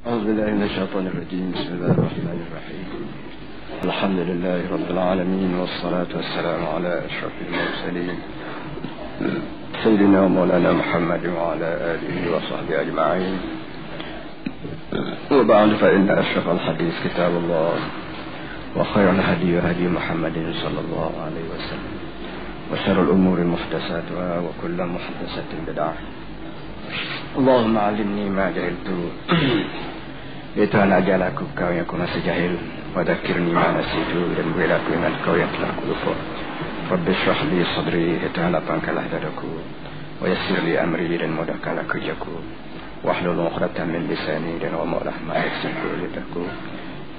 أعوذ بالله من الشيطان الرجيم. بسم الله الرحمن الرحيم. الحمد لله رب العالمين، والصلاة والسلام على أشرف المرسلين سيدنا ومولانا محمد وعلى آله وصحبه أجمعين. وبعد، فإن أشرف الحديث كتاب الله، وخير الهدي هدي محمد صلى الله عليه وسلم، وشر الأمور محدثاتها، وكل محدثة بدعة. اللهم علمني ما جهلت ya Tuhan, ajarlah aku kau yang aku masih jahil, wadakirni ma nasitu, dan berilah aku ingat kau yang telah aku lupa. Rabbi shrah li sadri, ya Tuhan lapangkanlah dadaku, wa yassir li amri, dan mudahkanlah kerjaku, wahlul 'uqdatam min lisani, dan wamalah ma yaksiku lidahku,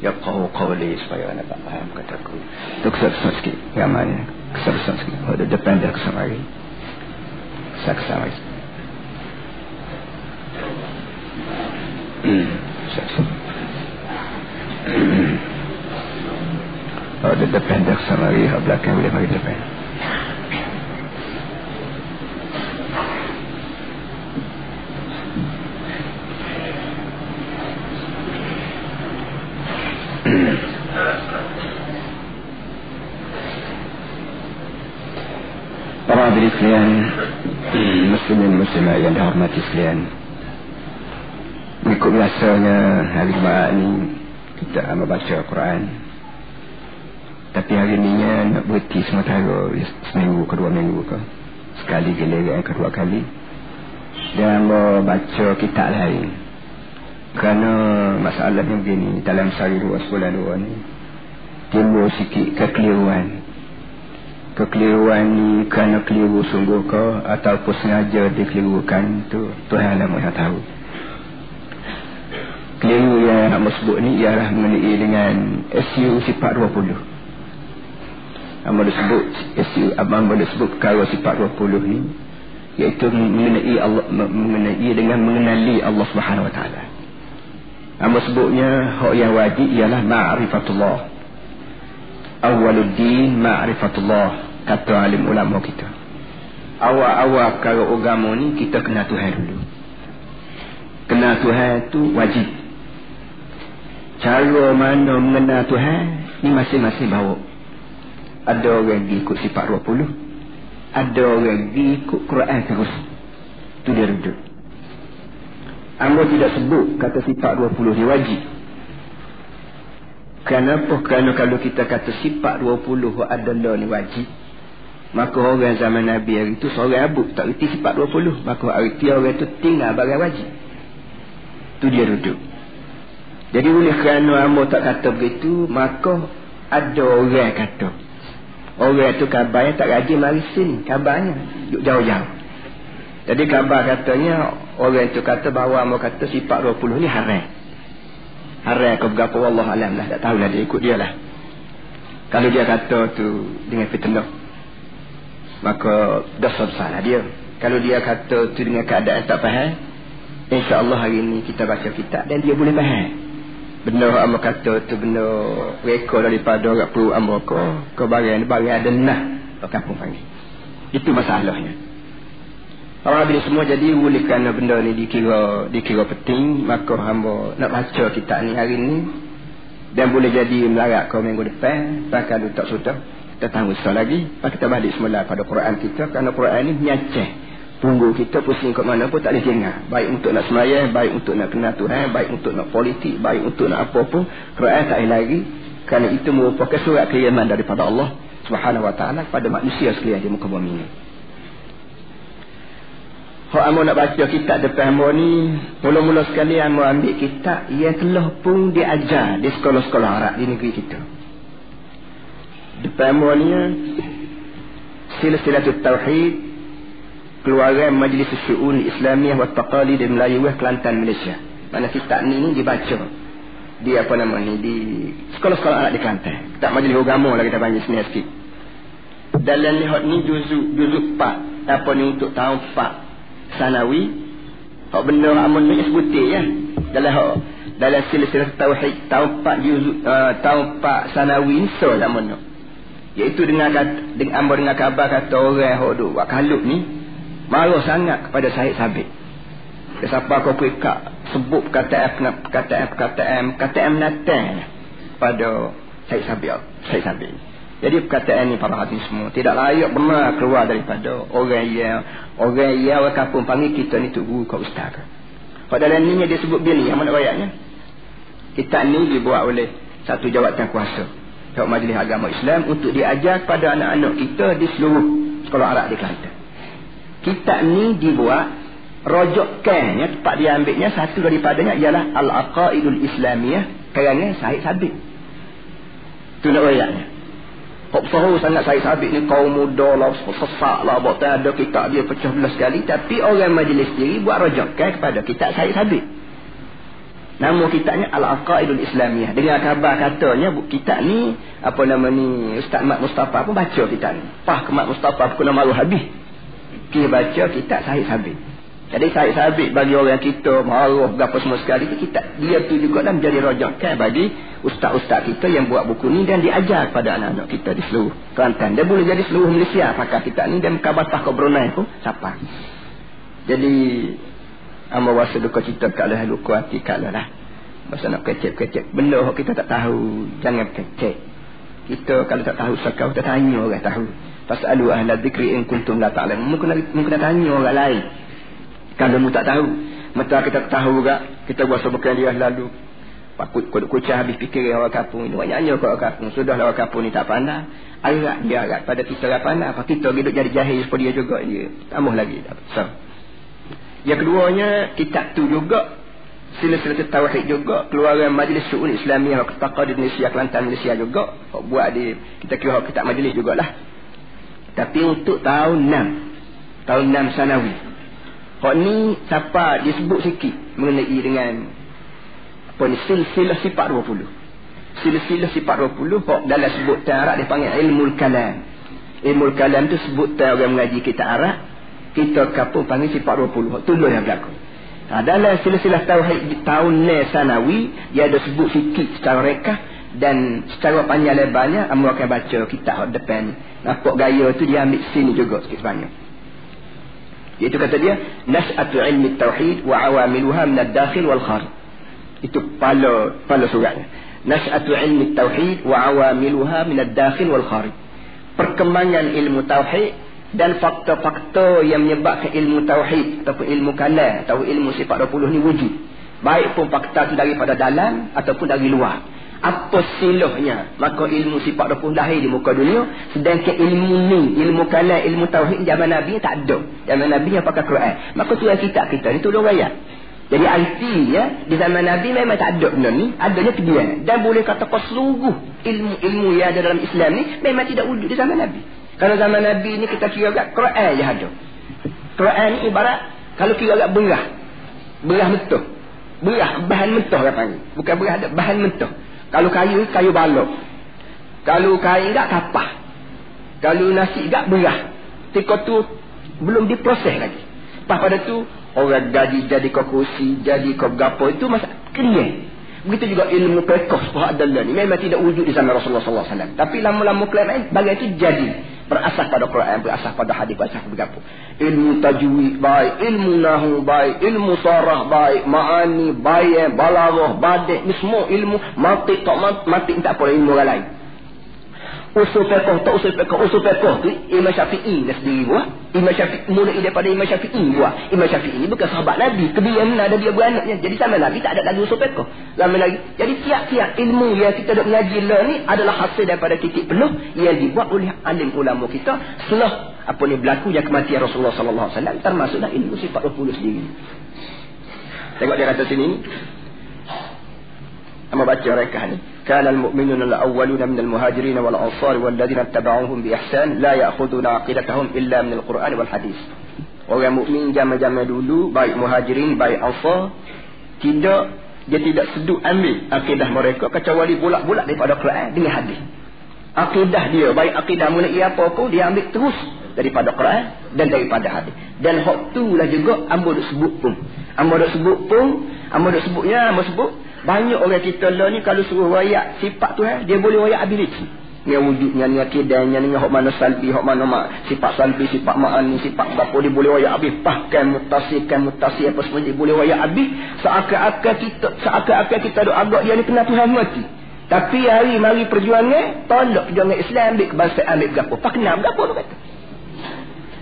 yafqahu qawli, supaya anak faham kataku. Itu kesalahan sikit gamanya, kesalahan sikit ada depan dah kesamari saksamari ada depan dah kesamari, belakang boleh mari depan. Para hadirin sekalian, muslimin muslimat yang dihormati sekalian, mengikut biasanya hari Jumaat ni kita membaca Al-Quran, tapi hari ni nak berhenti sementara, seminggu ke 2 minggu ke sekali, giliran yang kedua kali, dan membaca kitab lain. Kerana masalahnya begini, dalam sehari 2 sebulan 2 ni timbul sikit kekeliruan ni, kerana keliru sungguh ke ataupun sengaja dikelirukan, tu Tuhan lah yang tahu. Keliru yang nak sebut ni ialah mengenai dengan SU sifat 20. Abang boleh sebut perkara sifat 20 ni, iaitu mengenai Allah, mengenali Allah Subhanahu Wa Taala. Abang sebutnya hak yang wajib ialah ma'rifatullah. Awaluddin ma'rifatullah, kata alim ulama kita. Awal-awal perkara agama ni kita kenal Tuhan dulu. Kenal Tuhan tu wajib. Cara mana mengenal Tuhan ni masing-masing bawa. Ada orang ikut sifat 20, ada orang ikut Quran terus. Tu dia duduk. Amba tidak sebut kata sifat 20 ni wajib. Kenapa? Kerana kalau kita kata sifat 20 adalah ni wajib, maka orang zaman Nabi hari itu seorang abuk tak erti sifat 20, maka erti orang itu tinggal barang wajib. Tu dia duduk. Jadi oleh kerana amba tak kata begitu, maka ada orang kata, orang tu kabarnya tak rajin mari sini, kabarnya duduk jauh-jauh. Jadi kabar katanya, orang tu kata bahawa amba kata sifat 20 ni haram. Haram ke berapa, wallah alam lah, tak tahulah, dia ikut dia lah. Kalau dia kata tu dengan fitnah, maka dosa besar lah dia. Kalau dia kata tu dengan keadaan tak faham, insya-Allah hari ni kita baca kitab dan dia boleh faham. Benar amba kata tu benar reka daripada orang perlu amba ke barang ada nah ke kampung panggil. Itu masalahnya. Orang bila semua jadi oleh kerana benda ni dikira penting, maka hamba nak baca kitab ni hari ni, dan boleh jadi melarat ke minggu depan. Kalau tak sudah kita tangguh sekali lagi, kita balik semula pada Quran kita, kerana Quran ni menyacah punggung kita, pusing ke mana pun tak boleh tinggal. Baik untuk nak semayang, baik untuk nak kenal Tuhan, baik untuk nak politik, baik untuk nak apa pun, Quran tak boleh lagi. Kerana itu merupakan surat kiriman daripada Allah Subhanahu Wa Taala kepada manusia sekalian di muka bumi ini. Kalau amba nak baca kitab depan amba ni, mula-mula sekali amba ambil kitab yang telah pun diajar di sekolah-sekolah Arab di negeri kita. Depan amba ni Silsilatul Tauhid, keluaran Majlis Syu'un Islamiyah wa Taqalid di Melayu Kelantan, Malaysia. Mana kitab ni dibaca di apa nama ni, di sekolah-sekolah Arab di Kelantan. Kitab Majlis Agama lah kita panggil sini sikit. Dalam lihat ni juzuk 4, apa ni untuk tahun 4 sanawi. Hak benda amun ni sebutir ya. Dalam silsilah tauhid tahun 4 juzuk tahun 4 sanawi ni so zaman tu. Iaitu dengan amba dengan kabar kata orang hok duk buat kalut ni marah sangat kepada Syed Sabit. Siapa kau perikak sebut perkataan Nathan pada Syed Sabiq. Jadi perkataan ni para hadirin semua tidak layak benar keluar daripada orang kampung panggil kita ni tu guru kau ustaz. Pada dalam ni dia sebut dia ni yang mana ayatnya. Kitab ni dibuat oleh satu jawatan kuasa Datuk Majlis Agama Islam untuk diajar pada anak-anak kita di seluruh sekolah Arab di Kelantan. Kitab ni dibuat rojokkannya, tempat dia ambilnya satu daripadanya ialah Al-Aqaidul Islamiyah karangan Syed Sabiq. Itu nak ayatnya. Kok tahu sangat Syed Sabiq ni kaum muda lah, sesak lah, buat ada kitab dia pecah belah sekali, tapi orang majlis sendiri buat rojokkan kepada kitab Syed Sabiq. Nama kitabnya Al-Aqaidul Islamiyah. Dengan khabar katanya kitab ni apa nama ni Ustaz Mat Mustafa pun baca kitab ni. Pak Mat Mustafa pun malu habis. Dia baca kitab Syed Sabiq. Jadi Syed Sabiq bagi orang kita marah berapa semua sekali tu kitab dia tu juga dah menjadi rojakan bagi ustaz-ustaz kita yang buat buku ni dan diajar pada anak-anak kita di seluruh Kelantan. Dia boleh jadi seluruh Malaysia pakai kitab ni dan kabatah ke Brunei pun siapa. Jadi amba wasa duka cita kat lah luka hati kat lah. Masa nak kecek-kecek benda kita tak tahu jangan kecek. Kita kalau tak tahu sakau kita tanya orang tahu. Fasalu ahla dzikri in kuntum la ta'lamun. Mungkin tanya orang lain. Kalau mu tak tahu, mata kita tahu juga kita buat sebukan dia lalu. Pakut kucah habis fikir orang kampung ni. Banyaknya orang kampung. Sudahlah orang kampung ni tak pandai. Agak dia agak pada kita tak pandai. Apa kita hidup jadi jahil seperti dia juga dia. Tambah lagi. So. Yang keduanya kitab tu juga sila-sila tauhid juga keluaran Majlis Syu'un Islamiyah Taqadir Malaysia Kelantan Malaysia juga buat di kita kira kitab majlis jugalah. Tapi untuk tahun 6 sanawi. Hak ni siapa disebut sikit mengenai dengan apa ni silsilah sifat 20. Silsilah sifat 20 hak dalam sebutan Arab dipanggil ilmul kalam. Ilmul kalam tu sebutan orang mengaji kitab Arab. Kita kampung panggil sifat 20. Tunduk yang berlaku. Dalam silsilah tauhid tahun sanawi dia ada sebut sikit secara rekah dan secara panjang lebarnya amu akan baca kitab depan ni. Nampak gaya tu dia ambil sini juga sikit banyak. Iaitu kata dia nas'atu ilmi tauhid wa awamiluha min ad-dakhil wal kharij. Itu pala suratnya. Nas'atu ilmi tauhid wa awamiluha min ad-dakhil wal kharij. Perkembangan ilmu tauhid dan fakta-fakta yang menyebabkan ilmu tauhid ataupun ilmu kalam atau ilmu sifat 20 ni wujud. Baik pun fakta itu daripada dalam ataupun dari luar. Apa silahnya? Maka ilmu sifat 20 lahir di muka dunia, sedangkan ilmu ni, ilmu kalam, ilmu tauhid zaman Nabi tak ada. Zaman Nabi yang pakai Quran. Maka tu kitab kita ni tulis ayat. Jadi artinya di zaman Nabi memang tak ada benda ni, adanya kebiasaan. Dan boleh katakan seluruh ilmu yang ada dalam Islam ni memang tidak wujud di zaman Nabi. Kalau zaman Nabi ni kita kira agak Quran je ada. Quran ni ibarat kalau kira agak berah mentah. Berah bahan mentah orang panggil. Bukan berah ada bahan mentah. Kalau kayu balok. Kalau kain enggak kapah. Kalau nasi enggak berah. Ketika tu belum diproses lagi. Lepas pada tu orang jadi ke kursi, jadi ke gapo itu masa kering. Begitu juga ilmu fiqh adalah ni memang tidak wujud di zaman Rasulullah sallallahu alaihi wasallam. Tapi lama-lama kelamaan bagian itu jadi berasas pada Quran, berasas pada hadis, berasas pada apa. Ilmu tajwid baik, ilmu nahwu baik, ilmu sarah baik, maani, bayan, balaghah, badi', ni semua ilmu mantiq tak apa ilmu orang lain. Usul fiqh tu Imam Syafi'i dah sendiri buat. Imam Syafi'i mulai daripada Imam Syafi'i buat. Imam Syafi'i ni bukan sahabat Nabi, kebiasaan ada dia beranaknya. Jadi sama Nabi tak ada lagi usul fiqh. Lama lagi. Jadi tiap-tiap ilmu yang kita dok mengaji lah ni adalah hasil daripada titik penuh yang dibuat oleh alim ulama kita setelah apa ni berlaku yang kematian Rasulullah sallallahu alaihi wasallam, termasuklah ilmu sifat 20 sendiri. Tengok dia kata sini. Ama baca rekah ni. كان المؤمنون الأولون من المهاجرين والأنصار والذين اتبعوهم بإحسان لا يأخذون عقيدتهم إلا من القرآن والحديث. Orang mukmin zaman-zaman dulu, baik muhajirin, baik ansar, dia tidak sedut ambil akidah mereka kecuali bulat-bulat daripada Quran dengan hadis. Akidah dia, baik akidah mulai apa pun dia ambil terus daripada Quran dan daripada hadis. Dan hak tulah juga ambo duk sebut pun. Ambo sebut banyak orang kita lah ni kalau suruh wayak sifat tu dia boleh wayak ability. Ni wujudnya, ni akidahnya, ni hok mana salbi, hok mana sifat salbi, sifat ma'ani, sifat apa dia boleh wayak habis. Bahkan mutasi apa semua dia boleh wayak habis. Seakan-akan kita duk agak dia ni kena Tuhan mati. Tapi hari mari perjuangan, tolak perjuangan Islam, ambil kebangsaan, ambil gapo. Pak kenal gapo tu kata.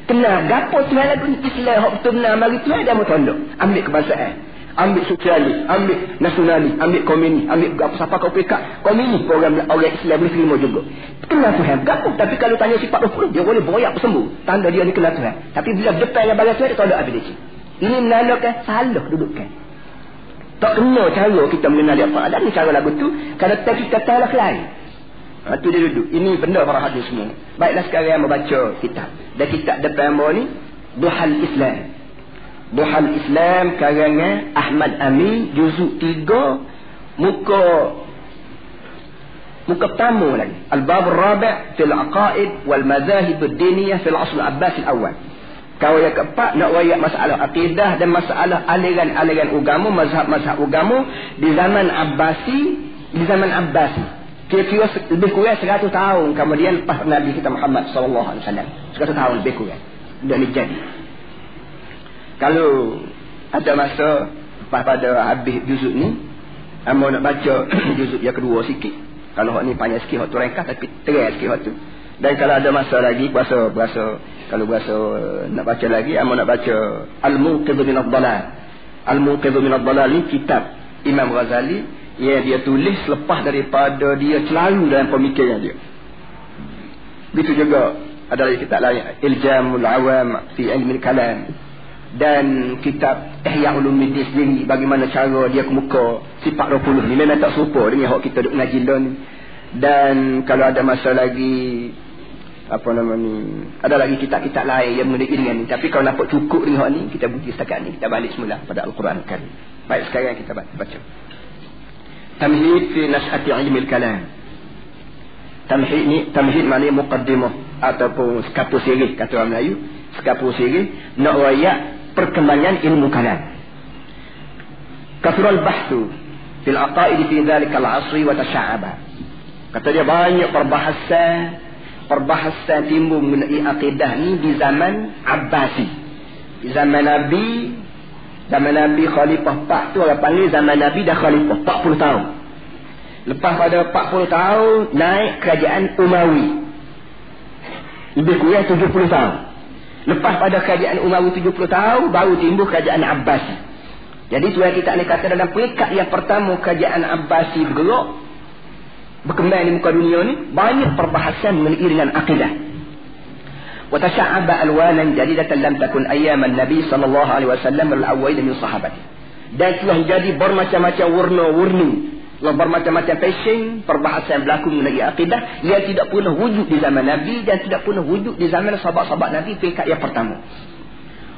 Kenal gapo Tuhan lagu Islam hok betul benar mari Tuhan dah mau tolak. Ambil kebangsaan, ambil sosialis, ambil nasionalis, ambil komunis, ambil gapo siapa kau pekat. Komunis orang Islam boleh terima juga. Kenal Tuhan gapo, tapi kalau tanya sifat 20 dia boleh boyak sembuh. Tanda dia ni kenal Tuhan. Tapi bila depan dengan barang Tuhan dia tolak habis dia. Ini menandakan salah dudukkan. Tak kena cara kita mengenali apa. Ada ni cara lagu tu. Kalau kita tahu lah lain. Tu dia duduk. Ini benda para hadis semua. Baiklah sekarang yang membaca kitab. Dan kitab depan mo ni. Duhal Islam. Duhal Islam karangan Ahmad Amin. Juzuk 3. Muka pertama lagi. Al-Bab Al-Rabi' fil Aqaid wal Madhahib Ad-Diniyah fil Asl Abbas Al-Awal. Kau yang keempat nak wayak masalah akidah dan masalah aliran-aliran agama, mazhab-mazhab agama di zaman Abbasi. Kira-kira lebih kurang 100 tahun kemudian lepas Nabi kita Muhammad sallallahu alaihi wasallam. 100 tahun lebih kurang. Dah ni jadi. Kalau ada masa lepas pada habis juzuk ni, amo nak baca juzuk yang kedua sikit. Kalau hak ni panjang sikit, hak tu ringkas tapi terang sikit hak tu. Dan kalau ada masa lagi kalau berasa nak baca lagi, amo nak baca Al-Munqidh min ad-Dhalal. Al-Munqidh min ad-Dhalal ni kitab Imam Ghazali yang dia tulis selepas daripada dia selalu dalam pemikiran dia. Begitu juga ada lagi kitab lain Iljamul Awam fi Ilmi Al-Kalam dan kitab Ihya Ulumuddin sendiri, bagaimana cara dia kemuka sifat 20 ni memang tak serupa dengan hak kita duk ngaji ni. Dan kalau ada masa lagi ada lagi kitab-kitab lain yang mengenai dengan ni. Tapi kalau nampak cukup dengan ni, kita berhenti setakat ni. Kita balik semula pada Al-Quran kan. Baik, sekarang kita baca Tamhid fi Nash'ati Ilmi Al-Kalam. Tamhid maknanya muqaddimah ataupun sekapu sirih kata orang Melayu. Sekapu sirih nak wayak perkembangan ilmu kalam. Kathrul bahthu fil aqaid fi dhalika al-'asri wa tasha'aba. Kata dia banyak perbahasan timbul mengenai akidah ni di zaman Abbasi. Di zaman Nabi Khalifah 4 tu orang panggil zaman Nabi dah Khalifah 40 tahun. Lepas pada 40 tahun naik kerajaan Umawi. Lebih kurang 70 tahun. Lepas pada kerajaan Umawi 70 tahun baru timbul kerajaan Abbasi. Jadi tu yang kita ni kata dalam peringkat yang pertama kerajaan Abbasi berkembang di muka dunia ni, banyak perbahasan mengenai dengan akidah. Wa tasha'aba alwanan jadidatan lam takun ayyaman Nabi sallallahu alaihi wasallam al-awwal min sahabati. Dan telah jadi bermacam-macam warna-warni, bermacam-macam fashion perbahasan berlaku mengenai akidah yang tidak pernah wujud di zaman Nabi dan tidak pernah wujud di zaman sahabat-sahabat Nabi peringkat yang pertama.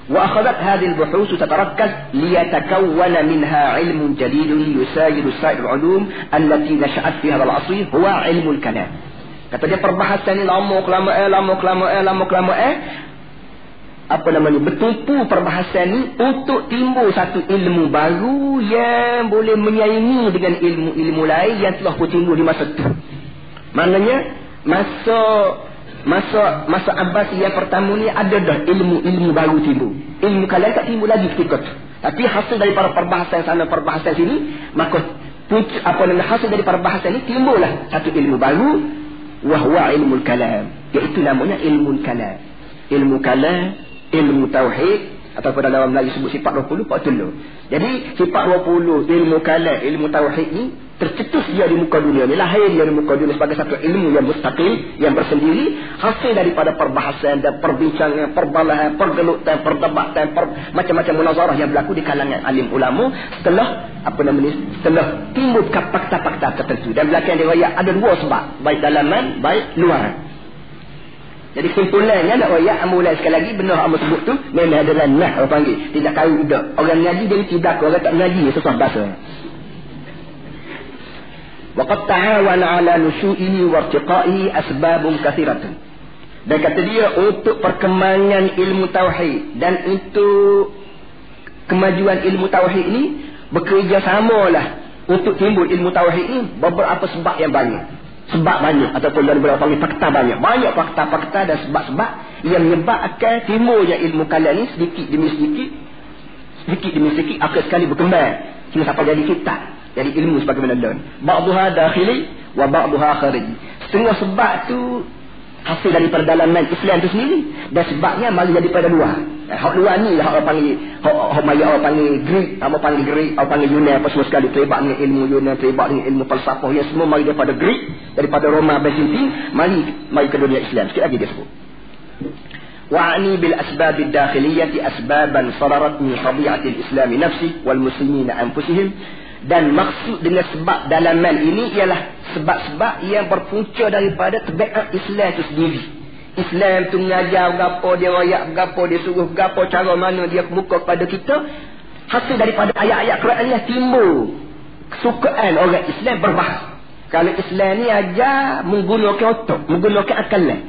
وأخذت هذه البحوث تتركز ليتكون منها علم جديد يساير سائر العلوم التي نشأت في هذا العصر هو علم الكلام. Kata dia perbahasan ni lama kelamaan bertumpu perbahasan ni untuk timbul satu ilmu baru yang boleh menyaingi dengan ilmu-ilmu lain yang telah timbul di masa itu. Maknanya masa Abbas yang pertama ni ada dah ilmu baru timbul. Ilmu kalam tak timbul lagi ketika tu. Tapi hasil daripada perbahasan sana perbahasan sini, maka hasil dari perbahasan ni timbullah satu ilmu baru, wahwa ilmu kalam. Iaitu namanya ilmu kalam. Ilmu kalam, ilmu tauhid ataupun dalam Melayu sebut sifat 20 patullah. Jadi sifat 20 ilmu kalam, ilmu tauhid ni tercetus dia di muka dunia ni, lahir dia di muka dunia sebagai satu ilmu yang mustaqil, yang bersendiri, hasil daripada perbahasan dan perbincangan, perbalahan, pergelutan, perdebatan, macam-macam munazarah yang berlaku di kalangan alim ulama setelah setelah timbul fakta-fakta tertentu. Dan belakang riwayat ada dua sebab, baik dalaman, baik luaran. Jadi kesimpulannya nak royak mulai sekali lagi benar amat sebut tu memang adalah nah orang panggil tidak kayu dak. Orang ngaji dia tidak, orang tak ngaji susah bahasa. Waqad ta'awana 'ala nushu'ihi wa irtiqa'ihi asbabun kathiratun. Dan kata dia untuk perkembangan ilmu tauhid dan untuk kemajuan ilmu tauhid ini bekerjasamalah untuk timbul ilmu tauhid ini beberapa sebab yang banyak. Sebab banyak, ataupun dari beberapa panggil fakta banyak. Banyak fakta-fakta dan sebab-sebab yang menyebabkan timbulnya ilmu kalam ni sedikit demi sedikit akhir sekali berkembang hingga sampai jadi kitab, jadi ilmu sebagaimana lain. Ba'daha dakhili wa ba'daha khariji. Setengah sebab tu hasil daripada dalaman Islam tu sendiri, dan sebabnya mari daripada luar. Hak luar ni lah orang panggil, hak maya orang panggil Greek, apa panggil Greek, orang panggil Yunan, apa semua sekali terlibat dengan ilmu Yunan, terlibat dengan ilmu falsafah, yang semua mari daripada Greek, daripada Roma Byzantium, mari ke dunia Islam. Sikit lagi dia sebut. وأعني بالأسباب الداخلية أسبابا صدرت من طبيعة الإسلام نفسه والمسلمين أنفسهم. Dan maksud dengan sebab dalaman ini ialah sebab-sebab yang berpunca daripada tabiat Islam itu sendiri. Islam tu mengajar gapo, dia royak gapo, dia suruh gapo, cara mana dia muka kepada kita. Hasil daripada ayat-ayat Quran yang timbul kesukaan orang Islam berbahasa. Kalau Islam ni ajar menggunakan otak, menggunakan akalan.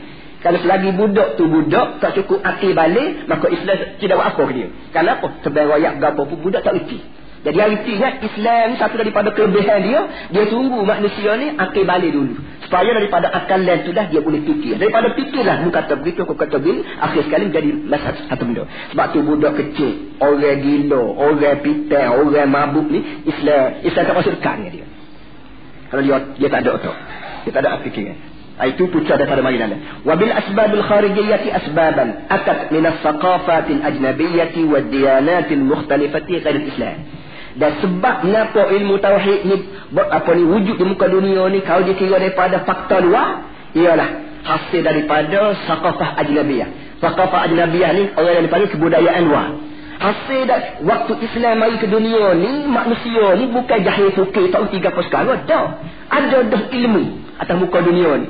Kalau selagi budak tu budak tak cukup akil balik, maka Islam tidak buat apa ke dia. Kenapa? Sebab royak gapo pun budak tak reti. Jadi artinya Islam ni satu daripada kelebihan dia tunggu manusia ni akil balik dulu. Supaya daripada akalan tu dah dia boleh fikir. Daripada fikirlah, mu kata begitu, aku kata begini, akhir sekali menjadi masalah satu benda. Sebab tu budak kecil, orang gila, orang pitan, orang mabuk ni, Islam tak masuk dekat dengan dia. Kalau dia tak ada otak, dia tak ada fikiran. Itu puncak daripada mainan. Wabil asbabil kharijiyyati asbaban atat minas saqafatil ajnabiyyati wad diyanatil mukhtalifati ghairil Islam. Dan sebab kenapa ilmu tauhid ni wujud di muka dunia ni, kalau dikira daripada fakta luar, ialah hasil daripada saqafah ajnabiyah. Saqafah ajnabiyah ni orang yang dipanggil kebudayaan luar. Hasil waktu Islam mari ke dunia ni, manusia ni bukan jahil fikir tak reti gapo sekarang dah. Ada dah ilmu atas muka dunia ni.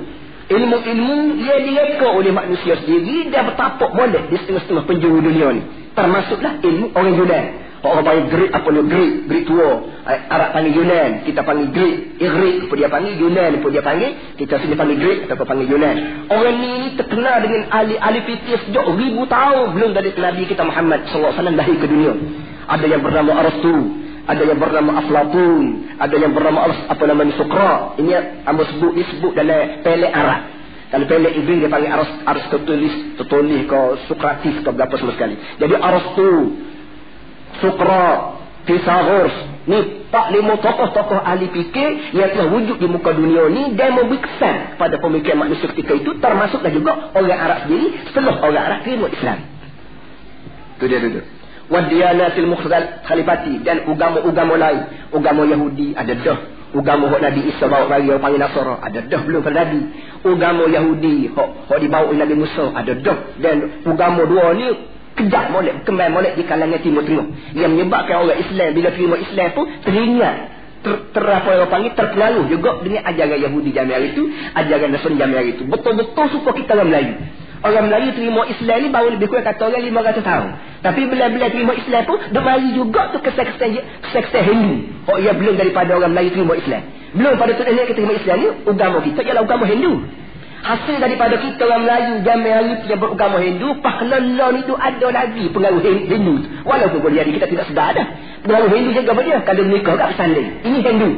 Ilmu-ilmu yang direka oleh manusia sendiri dan bertapak molek di setengah-setengah penjuru dunia ni. Termasuklah ilmu orang Yunan. Orang panggil Greek, apa ni Greek tua. Arab panggil Yunan, kita panggil Greek. Greek apa dia panggil, Yunan apa dia panggil, kita sini panggil Greek atau panggil Yunan. Orang ni terkenal dengan ahli fikir sejak 1000 tahun belum dari Nabi kita Muhammad SAW lahir ke dunia. Ada yang bernama Aristotle, ada yang bernama Aflatun, ada yang bernama Sokrat. Ini disebut dalam pelek Arab. Kalau pelek Iblis dia panggil Aristotelis, Tertulis ke Sokratis ke berapa semua sekali. Jadi Aristotle, Sokrat, Pythagoras, ni 4-5 tokoh-tokoh ahli fikir yang telah wujud di muka dunia ni dan memberi kesan pada pemikiran manusia ketika itu, termasuklah juga orang Arab sendiri setelah orang Arab terima Islam. Itu dia duduk. Wadiyanatil mukhalifati, dan agama-agama lain. Agama Yahudi ada dah. Agama hak Nabi Isa bawa bagi orang panggil Nasara ada dah belum pada Nabi. Agama Yahudi hak dibawa oleh Nabi Musa ada dah. Dan agama dua ni kejap molek, kembang molek di kalangan Timur Tengah. Yang menyebabkan orang Islam bila terima Islam pun teringat apa orang panggil terpengaruh juga dengan ajaran Yahudi zaman hari itu, ajaran Nasrani zaman hari itu. Betul-betul suka kita orang Melayu. Orang Melayu terima Islam ni baru lebih kurang kata orang 500 tahun. Tapi bila-bila terima Islam pun dah mari juga tu kesan-kesan Hindu. Oh ia belum daripada orang Melayu terima Islam. Belum pada tu kita terima Islam ni, agama kita ialah agama Hindu. Hasil daripada kita orang Melayu zaman hari yang beragama Hindu, pahlawan itu ada lagi pengaruh Hindu. Walaupun boleh jadi kita tidak sedar dah. Pengaruh Hindu jaga apa dia? Kalau menikah kat pesanding. Ini Hindu.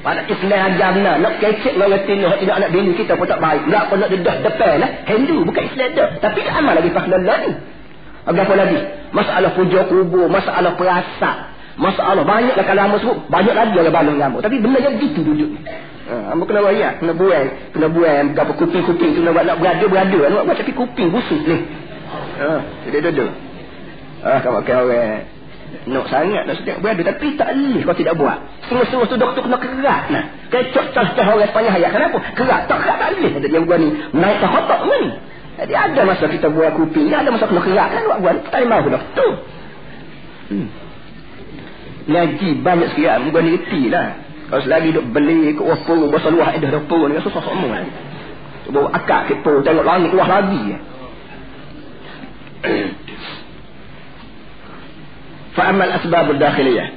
Pada Islam ajar nak kecek orang Tino, tidak anak bini kita pun tak baik. Tak pun nak dedah depan lah. Hindu bukan Islam dah. Tapi tak amal lagi pahlawan ni. Apa lagi? Masalah puja kubur, masalah perasak, masalah banyak lah kalau sebut. Banyak lagi orang balong lama. Tapi benda yang begitu duduk ni. Amba kena wayak, kena buang berapa kuping-kuping tu nak buat berada nak buat tapi kuping busuk ni. Dia duduk. Kamu orang nak sangat nak sedang berada tapi tak boleh kalau tidak buat. Semua tu doktor kena kerat nah. Kecok cah orang sepanjang hayat. Kenapa? Kerat. Tak boleh. Ada yang buat ni naik ke kotak ni. Jadi ada masa kita buat kuping, ada masa kena kerat kan buat. Tak mau doktor. Ngaji banyak sekali buat ni retilah. Kalau selagi duk beli ke wafur, bahasa luar ada wafur ni susah semua. Bawa akak kepo tengok langit luar lagi. Fa amal asbabul dakhiliyah.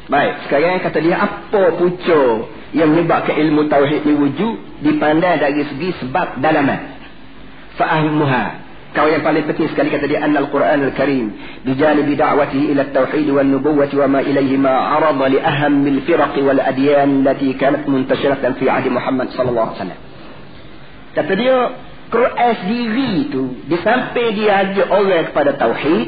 Baik, sekarang kata dia apa punca yang menyebabkan ilmu tauhid ni wujud dipandang dari segi sebab dalaman. Fa ahmuha, Kau yang paling penting sekali kata dia annal Quran al-Karim bijanibi da'watihi ila at-tauhid wal nubuwwati wa ma ilayhi ma arada li ahammil firaq wal adyan allati kanat muntashiratan fi ahdi Muhammad sallallahu alaihi wasallam. Kata dia Quran sendiri tu di samping dia ajak orang kepada tauhid,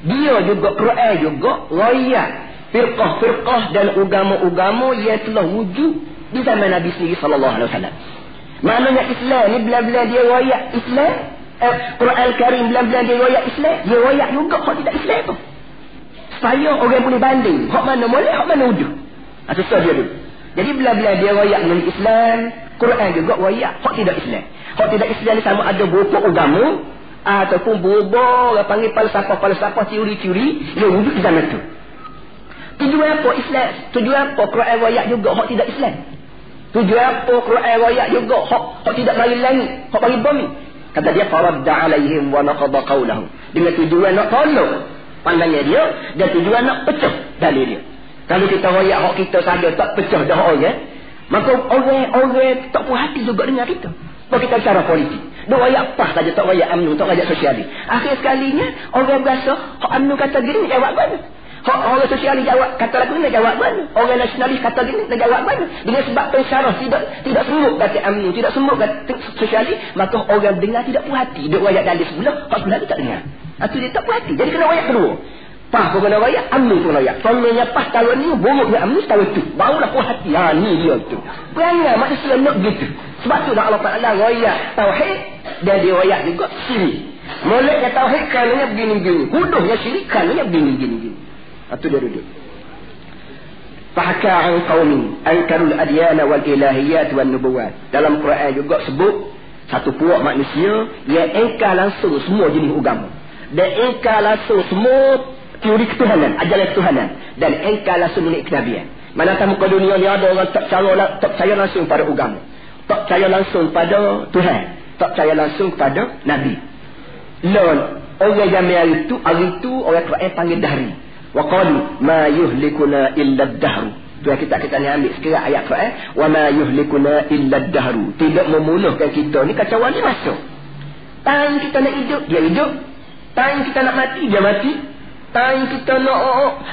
dia juga Quran juga royak firqah-firqah dan agama-agama yang telah wujud di zaman Nabi sallallahu alaihi wasallam. Maknanya Islam ni bila-bila dia royak Islam, Quran Al-Karim bila-bila dia royak Islam, dia royak juga hak tidak Islam tu. Supaya orang boleh banding hak mana boleh, hak mana wujud. Susah dia dulu. Jadi bila-bila dia royak dengan Islam, Quran juga royak hak tidak Islam. Hak tidak Islam ni sama ada berupa agama ataupun berupa orang panggil falsafah teori-teori yang wujud di zaman tu. Tujuan apa Islam? Tujuan apa Quran royak juga hak tidak Islam? Tujuan apa Quran royak juga hak tidak mari langit, hak mari bumi? Kata dia faradda alaihim wa naqada qawlahum. Dengan tujuan nak tolong pandangnya dia dan tujuan nak pecah dalil dia. Kalau kita royak hak kita saja tak pecah dah orang, maka orang tak puas hati juga dengan kita. Kalau kita cara politik, dia royak pas saja tak royak UMNO, tak royak sosialis. Akhir sekalinya orang berasa hak UMNO kata gini jawab mana? Orang sosialis jawab kata lagu ni nak jawab mana? Orang nasionalis kata gini nak jawab mana? Dengan sebab pensyarah tidak sembuk kata UMNO, tidak sembuk kata sosialis, maka orang dengar tidak puas hati. Dia royak dalil sebelah, hak sebelah dia tak dengar. Itu dia tak puas hati. Jadi kena royak kedua. Pas pun kena royak, UMNO pun royak. Soalnya pas tahun ni buruknya UMNO tahun tu. Barulah puas hati. Ni dia tu. Perangai manusia nak gitu. Sebab tu Allah Ta'ala royak tauhid dan dia royak juga syirik. Moleknya tauhid kananya begini-begini. Huduhnya syirik kananya begini-begini. Itu dia duduk. Fahaka an qaumin ankarul adyana wal ilahiyat wan nubuwat. Dalam Quran juga sebut satu puak manusia yang engkar langsung semua jenis agama. Dan engkar langsung semua teori ketuhanan, ajaran ketuhanan, dan engkar langsung milik kenabian. Manakah muka dunia ni ada orang tak percaya langsung pada agama, tak percaya langsung pada Tuhan, tak percaya langsung kepada Nabi. Lon orang yang hari itu orang Quran panggil dahri. Wa qalu ma yuhlikuna illa ad-dahr. Tu kita ni ambil sekarang ayat Quran, wa ma yuhlikuna illa ad-dahr. Tidak memuluhkan kita ni kacauan ni masuk. Time kita nak hidup, dia hidup. Time kita nak mati, dia mati. Time kita nak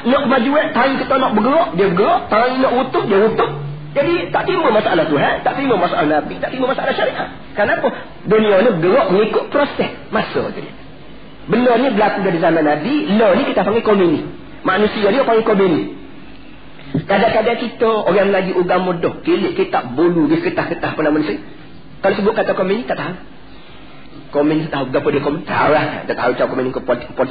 kemajuan, time kita nak bergerak, dia bergerak. Time nak utuh, dia utuh. Jadi tak timbul masalah Tuhan, tak timbul masalah Nabi, tak timbul masalah syariat. Kenapa? Dunia ni bergerak mengikut proses masa tadi. Benda ni berlaku dari zaman Nabi, law ni kita panggil komunis. Manusia dia panggil komunis. Kadang-kadang kita orang Melayu agama dah kelik kitab bolu dia ketah-ketah apa nama ni. Kalau sebut kata komunis tak tahu. Komunis tahu berapa dia komunis? Tahu lah. Tak tahu cara komunis ke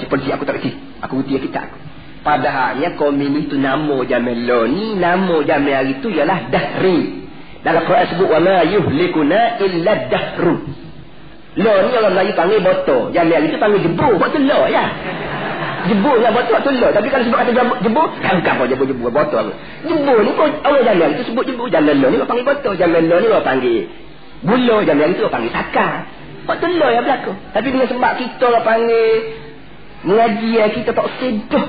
polisi aku tak reti. Aku reti kitab aku. Padahalnya komunis tu nama zaman law ni, nama zaman hari tu ialah dahri. Dalam Quran sebut wa ma yuhlikuna illa dahru. Law ni orang Melayu panggil botol. Zaman hari tu panggil jebur. Botol law ya. Jebur lah botol tu lah. Tapi kalau sebut kata jebur, tangkap apa jebur botol. Jebur ni pun orang jalan itu sebut jebur. Jalan lah ni orang panggil botol. Jalan lah ni orang panggil bulu. Jalan itu orang panggil sakar. Botol lah yang berlaku. Tapi dengan sebab kita orang panggil mengaji kita tak sedah.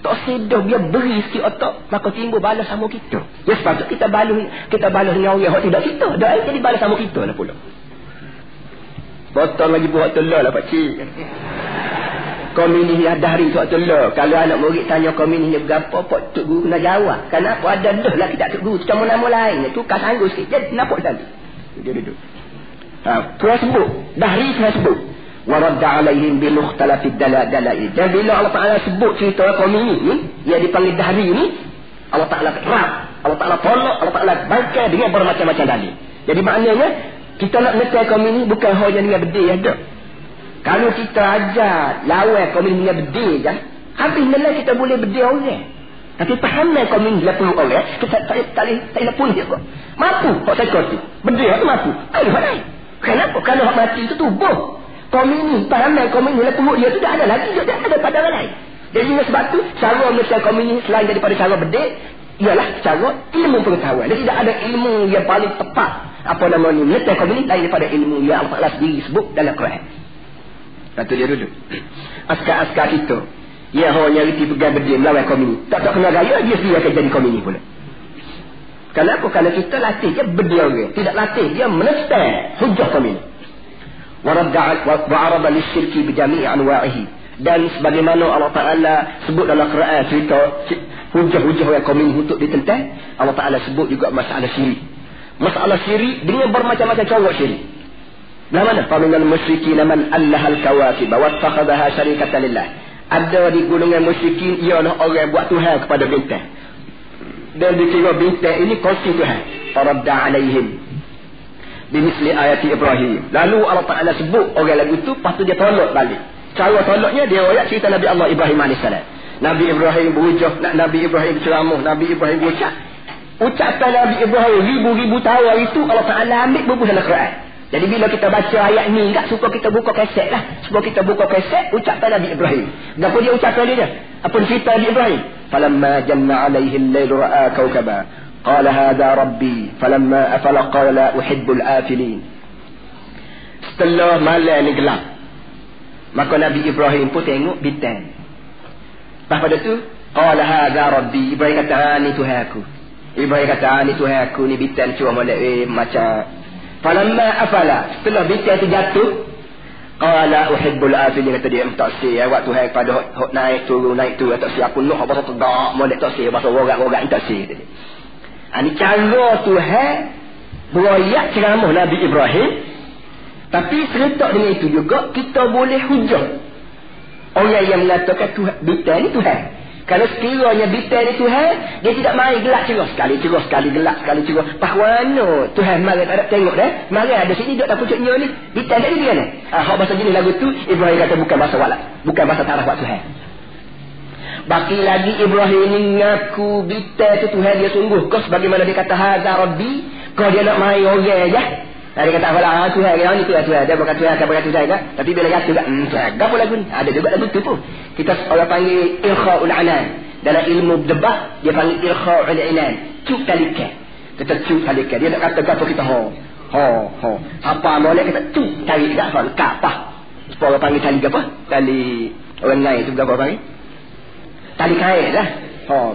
Tak sedah dia beri sikit otak. Maka timbul balas sama kita. Ya sepatut kita balas dengan orang yang tidak kita. Dah jadi balas sama kita lah pula. Botol lagi buat botol lah pakcik. Komunis ni dahri suatullah. Kalau anak murid tanya komunis ni berapa, Pak Tok Guru kena jawab. Kenapa ada dah lah kita Tok Guru. Cuma nama lain. Itu kan sanggup sikit. Jadi kenapa tadi? Dia duduk. Tuan sebut. Dahri tuan sebut. Waradda alaihim bilukhtalafid dalai. Dan bila Allah Ta'ala sebut cerita komunis ni, yang dipanggil dahri ni, Allah Ta'ala rap. Allah Ta'ala tolak. Allah Ta'ala bangkai dengan bermacam-macam dalil. Jadi maknanya, kita nak menekan komunis bukan hanya dengan berdiri ada. Kalau kita ajar lawan komunis dengan berdiri je, habis malah kita boleh berdiri orang. Tapi pahamai komunis 80 orang, kita tak pun dia kok. Mampu kok saya kata. Berdiri tu mampu. Ayo mana? Kenapa? Kalau hak mati itu tubuh. Komunis, pahamai komunis 80 dia tu dah ada lagi, dia dah ada pada orang lain. Jadi sebab tu cara menyelesaikan komunis selain daripada cara berdiri ialah cara ilmu pengetahuan. Dia tidak ada ilmu yang paling tepat. Apa nama ni? Menyelesaikan komunis lain daripada ilmu yang Allah Ta'ala sendiri sebut dalam Quran. Satu dia dulu. Askar-askar kita yang hanya reti pegang berdiri melawan komunis, tak kena gaya, dia sendiri akan jadi komunis pula. Kenapa? Kerana kita latih dia berdiri orang, tidak latih dia menentang hujah komunis. wa arada lisyirki bi jami'i anwa'ihi. Dan sebagaimana Allah Ta'ala sebut dalam Quran cerita hujah-hujah yang kaum ini untuk ditentang, Allah Ta'ala sebut juga masalah syirik. Masalah syirik dengan bermacam-macam cara syirik. Nah mana? Faminal musyrikin man allahal kawakib wa takhadhaha syarikatan lillah. Ada di golongan musyrikin ialah orang buat Tuhan kepada bintang. Dan dikira bintang ini kongsi Tuhan. Faradda alaihim bimisli ayati Ibrahim. Lalu Allah Ta'ala sebut orang lagu tu, lepas tu dia tolak balik. Cara tolaknya dia ayat cerita Nabi Allah Ibrahim AS. Nabi Ibrahim berucap, Nabi Ibrahim ceramah, Nabi Ibrahim berucap. Ucapan Nabi Ibrahim ribu-ribu tahun itu Allah Ta'ala ambil berbuah dalam Quran. Jadi bila kita baca ayat ni, enggak suka kita buka kaset lah. Suka kita buka kaset ucapan Nabi Ibrahim. Apa dia ucapan dia? Apa cerita Nabi Ibrahim? Falamma janna alaihi al-lail ra'a kawkaba qala hadha rabbi falamma afala qala uhibbul afilin. Setelah malam ni gelap, maka Nabi Ibrahim pun tengok bintang. Lepas pada tu qala hadha rabbi, Ibrahim kata ni Tuhan aku. Ibrahim kata ni Tuhan aku, ni bintang cuma molek macam. Falamma afala, setelah bintang tu jatuh, qala uhibbul afilin, kata dia tak si awak Tuhan pada hok naik turun tak si aku nak bahasa tegak molek tak si bahasa worak-worak tak si. Ini cara Tuhan beroyak ceramah Nabi Ibrahim. Tapi serentak dengan itu juga kita boleh hujah orang yang mengatakan Tuhan bintang ni Tuhan. Kalau sekiranya bintang ni Tuhan, dia tidak main gelap cerah, sekali cerah, sekali gelap, sekali cerah. Pahwana Tuhan mari tak ada tengok dah. Mari ada sini duk tak pucuknya ni. Bintang tak dia ni. Hak bahasa jenis lagu tu Ibrahim kata bukan bahasa walak, bukan bahasa taraf buat Tuhan. Baki lagi Ibrahim ni ngaku bintang tu Tuhan dia sungguh. Kau sebagaimana dia kata hadza rabbi, kau dia nak main orang aja. Dia kata apalah Tuhan yang ni Tuhan. Dia bukan Tuhan, akan berkata Tuhan kan. Tapi bila kata juga Tuhan apa lagu ni? Ada juga lagu tu pun. Kita orang panggil ilkha'ul anan. Dalam ilmu debat dia panggil ilkha'ul anan. Cuk talikan. Kita cuk talikan. Dia nak kata gapo kita ho. Apa molek kita cuk tarik dak fal kapah. Supaya orang panggil tali apa? Tali orang lain tu gapo panggil? Tali kain lah.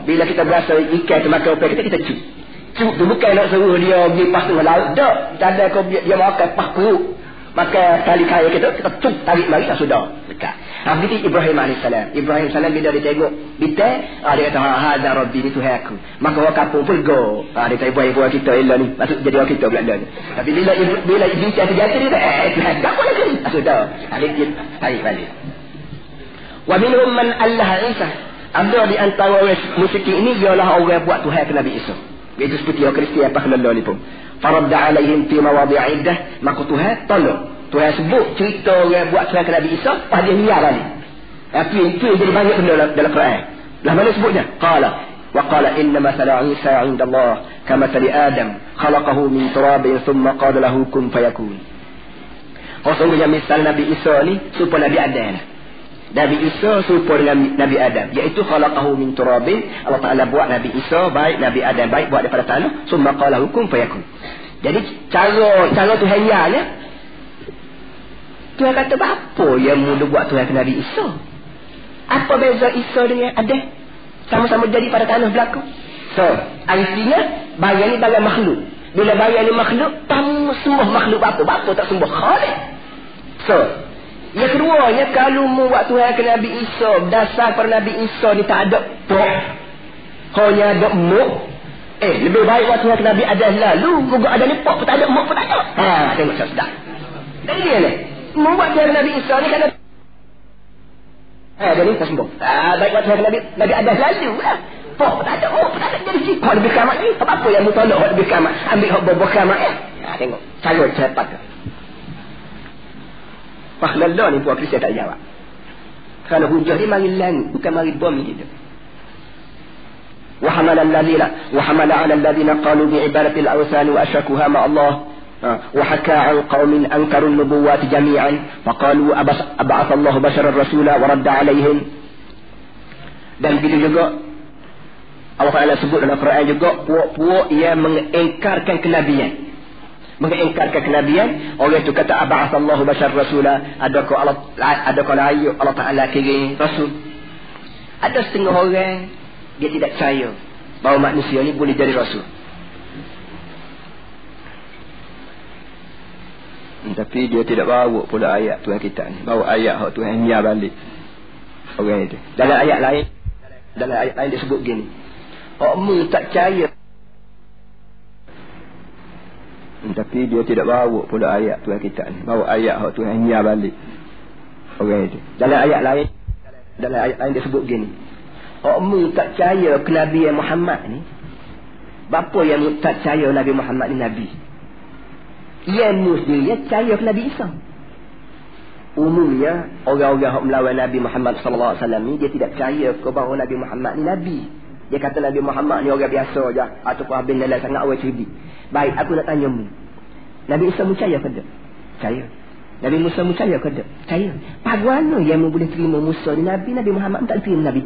Bila kita berasa ikan tu makan upah kita cuk. Cuk tu bukan nak suruh dia pergi pas tengah laut. Tak. Tanda kau dia makan pas perut. Maka tali kain kita cuk tarik mari dah sudah. Dekat. Begitu Ibrahim AS. Ibrahim AS bila dia tengok bintang, dia kata hadza rabbi ni Tuhan aku. Maka orang kampung pun go. Dia kata ibu-ibu kita elah ni. Maksud jadi orang kita pula ni. Tapi bila bintang terjatuh dia kata Tuhan apa lagi ni? Sudah. Dia tarik balik. Wa minhum man Allah Isa. Ada di antara orang musyrik ini ialah orang buat Tuhan ke Nabi Isa. Itu seperti orang Kristian apa kena ni pun. Faradda alaihim fi mawadhi'i iddah, maka Tuhan tolong. Tuhan sebut cerita orang buat Tuhan ke Nabi Isa, pas dia liar balik. Tapi itu jadi banyak benda dalam Quran. Lah mana sebutnya? Qala inna masala Isa 'inda Allah kama tali Adam khalaqahu min turabin thumma qala lahu kun fayakun. Sesungguhnya misal Nabi Isa ni serupa Nabi Adam. Nabi Isa serupa dengan Nabi Adam, iaitu khalaqahu min turabin. Allah Ta'ala buat Nabi Isa baik, Nabi Adam baik, buat daripada tanah. Summa qala hukum fayakun. Jadi cara Tuhan ya, Tuhan kata apa yang mula buat Tuhan ke Nabi Isa? Apa beza Isa dengan Adam? Sama-sama jadi pada tanah berlaku. So, artinya bagian ni bagian makhluk. Bila bagian ni makhluk, tamu sembah makhluk apa tak sembah Khalik. So, yang keduanya, kalau mu buat Tuhan ke Nabi Isa, dasar pada Nabi Isa ni tak ada pok, hanya ada muk. Lebih baik buat Tuhan ke Nabi Adam lalu. Gugak ada ni pok pun tak ada, muk pun tak ada. Tengok sedap. Jadi dia ni mu buat Tuhan ke Nabi Isa ni kerana dia ni tak sembuh. Baik buat Tuhan ke Nabi Adam lalu lah. Pok pun tak ada, muk pun tak ada. Jadi kau lebih kamat ni. Apa yang mu tolak lebih kamat? Ambil hak bobo kamat tengok cara cepat tu. Pahlalah ni puak Kristian tak jawab. Kerana hujah ni mari langit, bukan mari bom ni kita. Wa hamala 'ala alladhina qalu bi ibadati al-awthan wa ashrakuha ma Allah. Wa haka 'an qaumin ankaru an-nubuwwati jami'an fa qalu ab'atha Allah basharan rasula wa radda 'alaihim. Dan begitu juga Allah Ta'ala sebut dalam Quran juga puak-puak yang mengingkarkan kenabian. Mengingkarkan kenabian, orang itu kata ab'atsallahu bashar rasula, adakah Allah Ta'ala kirim rasul. Ada setengah orang dia tidak percaya bahawa manusia ni boleh jadi rasul. Tapi dia tidak bawa pula ayat Tuhan kita ni. Bawa ayat hak Tuhan nyia balik. Orang itu. Dalam ayat lain dia sebut gini. Kamu tak percaya. Tapi dia tidak bawa pula ayat Tuhan kita ni. Bawa ayat hak Tuhan nyia balik. Orang itu. Dalam ayat lain dia sebut gini. Kamu tak percaya ke Nabi Muhammad ni. Bapa yang tak percaya Nabi Muhammad ni Nabi. Yang sendiri dia percaya ke Nabi Isa. Umumnya orang-orang yang melawan Nabi Muhammad sallallahu alaihi wasallam ni dia tidak percaya ke bahawa Nabi Muhammad ni Nabi. Dia kata Nabi Muhammad ni orang biasa je ataupun habis nilai sangat orang cerdik. Baik, aku nak tanya mu. Nabi Isa percaya ke tak? Percaya. Nabi Musa percaya ke tak? Percaya. Bagaimana yang mu boleh terima Musa ni Nabi, Nabi Muhammad tak terima Nabi?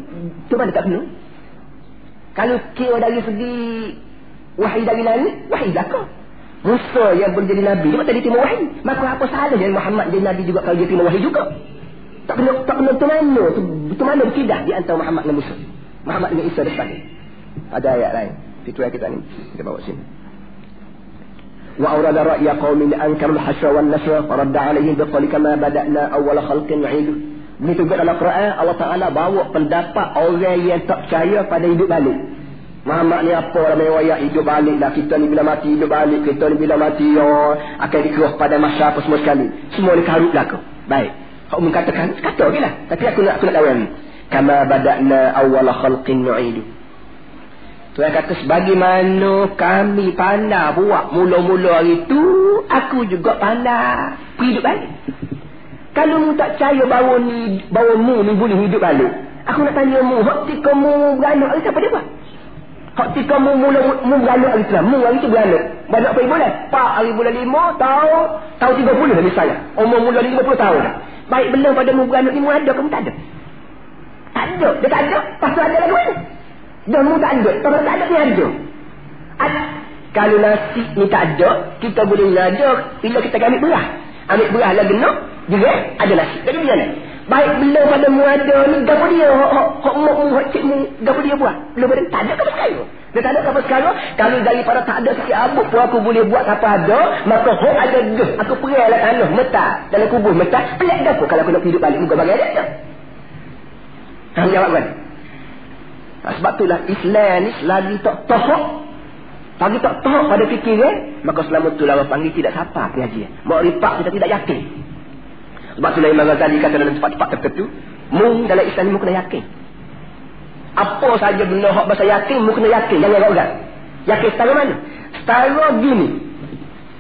Tu mana tak penuh? Kalau kira dari segi wahai dari langit, wahai belaka. Musa yang boleh jadi Nabi, dia tak diterima wahai. Maka apa salah yang Muhammad jadi Nabi juga kalau dia terima wahai juga? Tak kena tu mana berkidah di antara Muhammad dan Musa. Muhammad dengan Isa depan. Ada ayat lain. Itu yang kita ni. Kita bawa sini. Wa awrada ra'ya qaumin ankarul hasra wan nasra faradda alaihim biqali kama bada'na awwal khalqin nu'idu. Begitu juga dalam Quran Allah Taala bawa pendapat orang yang tak percaya pada hidup balik. Muhammad ni apa dalam riwayat hidup balik dah, kita ni bila mati hidup balik, kita ni bila mati akan dikeruh pada masa apa semua sekali. Semua ni karut belaka. Baik. Kau mengatakan kata okeylah. Tapi aku nak lawan. Kama bada'na awwal khalqin nu'idu. Tuhan kata sebagaimana kami pandai buat mula-mula hari tu, aku juga pandai hidup balik. Kalau mu tak percaya bahawa mu ni boleh hidup balik, aku nak tanya mu, hak tika mu beranak hari siapa dia buat? Hak tika mu beranak hari Islam, mu hari tu beranak. Beranak apa bulan? 4 hari bulan 5 tahun 30 dah misalnya. Umur mula 50 tahun dah. Baik, belum pada mu beranak ni mu ada ke mu tak ada? Tak ada. Dia tak ada. Pasal ada lagi mana? Dah mu tak ada. Kalau tak ada ni ada. Kalau nasi ni tak ada, kita boleh ada bila kita ambil beras. Ambil beras lah genap, juga ada nasi. Jadi macam mana? Baik, belum pada mu ada ni, gapa dia? Hak mu, hak cik mu, gapa dia buat? Belum pada tak ada kapal sekarang. Dia tak ada kapal sekarang. Kalau daripada tak ada sikit abuk pun aku boleh buat apa ada, maka hak ada dah. Aku pergi lah tanah, metak. Dalam kubur metak. Pelik gapa kalau aku nak hidup balik? Muka bagai ada. Kamu jawab kan? Sebab itulah Islam ni selagi tak tahap, pagi tak tahap pada fikiran, maka selama itulah orang panggil tidak sapa pengajian. Makrifat kita tidak yakin. Sebab itulah Imam Ghazali kata dalam tempat-tempat tertentu, mu dalam Islam ni mu kena yakin. Apa saja benda hak bahasa yakin, mu kena yakin. Jangan agak-agak. Yakin setara mana? Setara gini.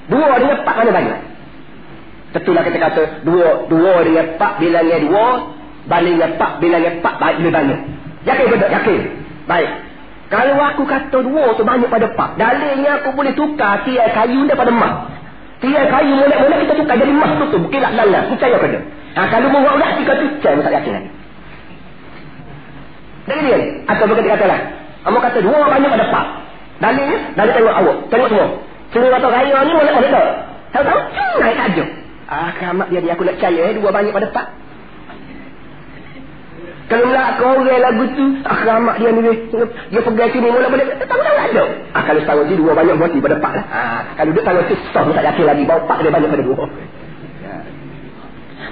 2 dengan 4 mana banyak? Tentulah kita kata 2 dengan 4 bilangnya 2 banding dengan 4 bilangnya 4 baik lebih banyak. Yakin ke tak? Yakin. Baik. Kalau aku kata 2 tu banyak pada 4, dalilnya aku boleh tukar tirai kayu daripada emas. Tirai kayu molek-molek kita tukar jadi emas tu berkilat dalam. Percaya pada. Kalau orang-orang kita tu percaya, tak yakin lagi. Dari dia atau bukan dia katalah. Kamu kata 2 banyak pada 4. Dalilnya, dalil tengok awak. Tengok semua. Semua kata raya ni molek-molek tak? Tahu-tahu? Naik tajuk. Kamat dia aku nak percaya 2 banyak pada 4. Kalau nak kau orang lagu tu, akhramak dia ni, dia pegang sini mula boleh tahu tak ada. Kalau tahu je 2 banyak mati pada 4 lah. Kalau dia tahu tu sah tak yakin lagi bahawa 4 dia banyak pada 2.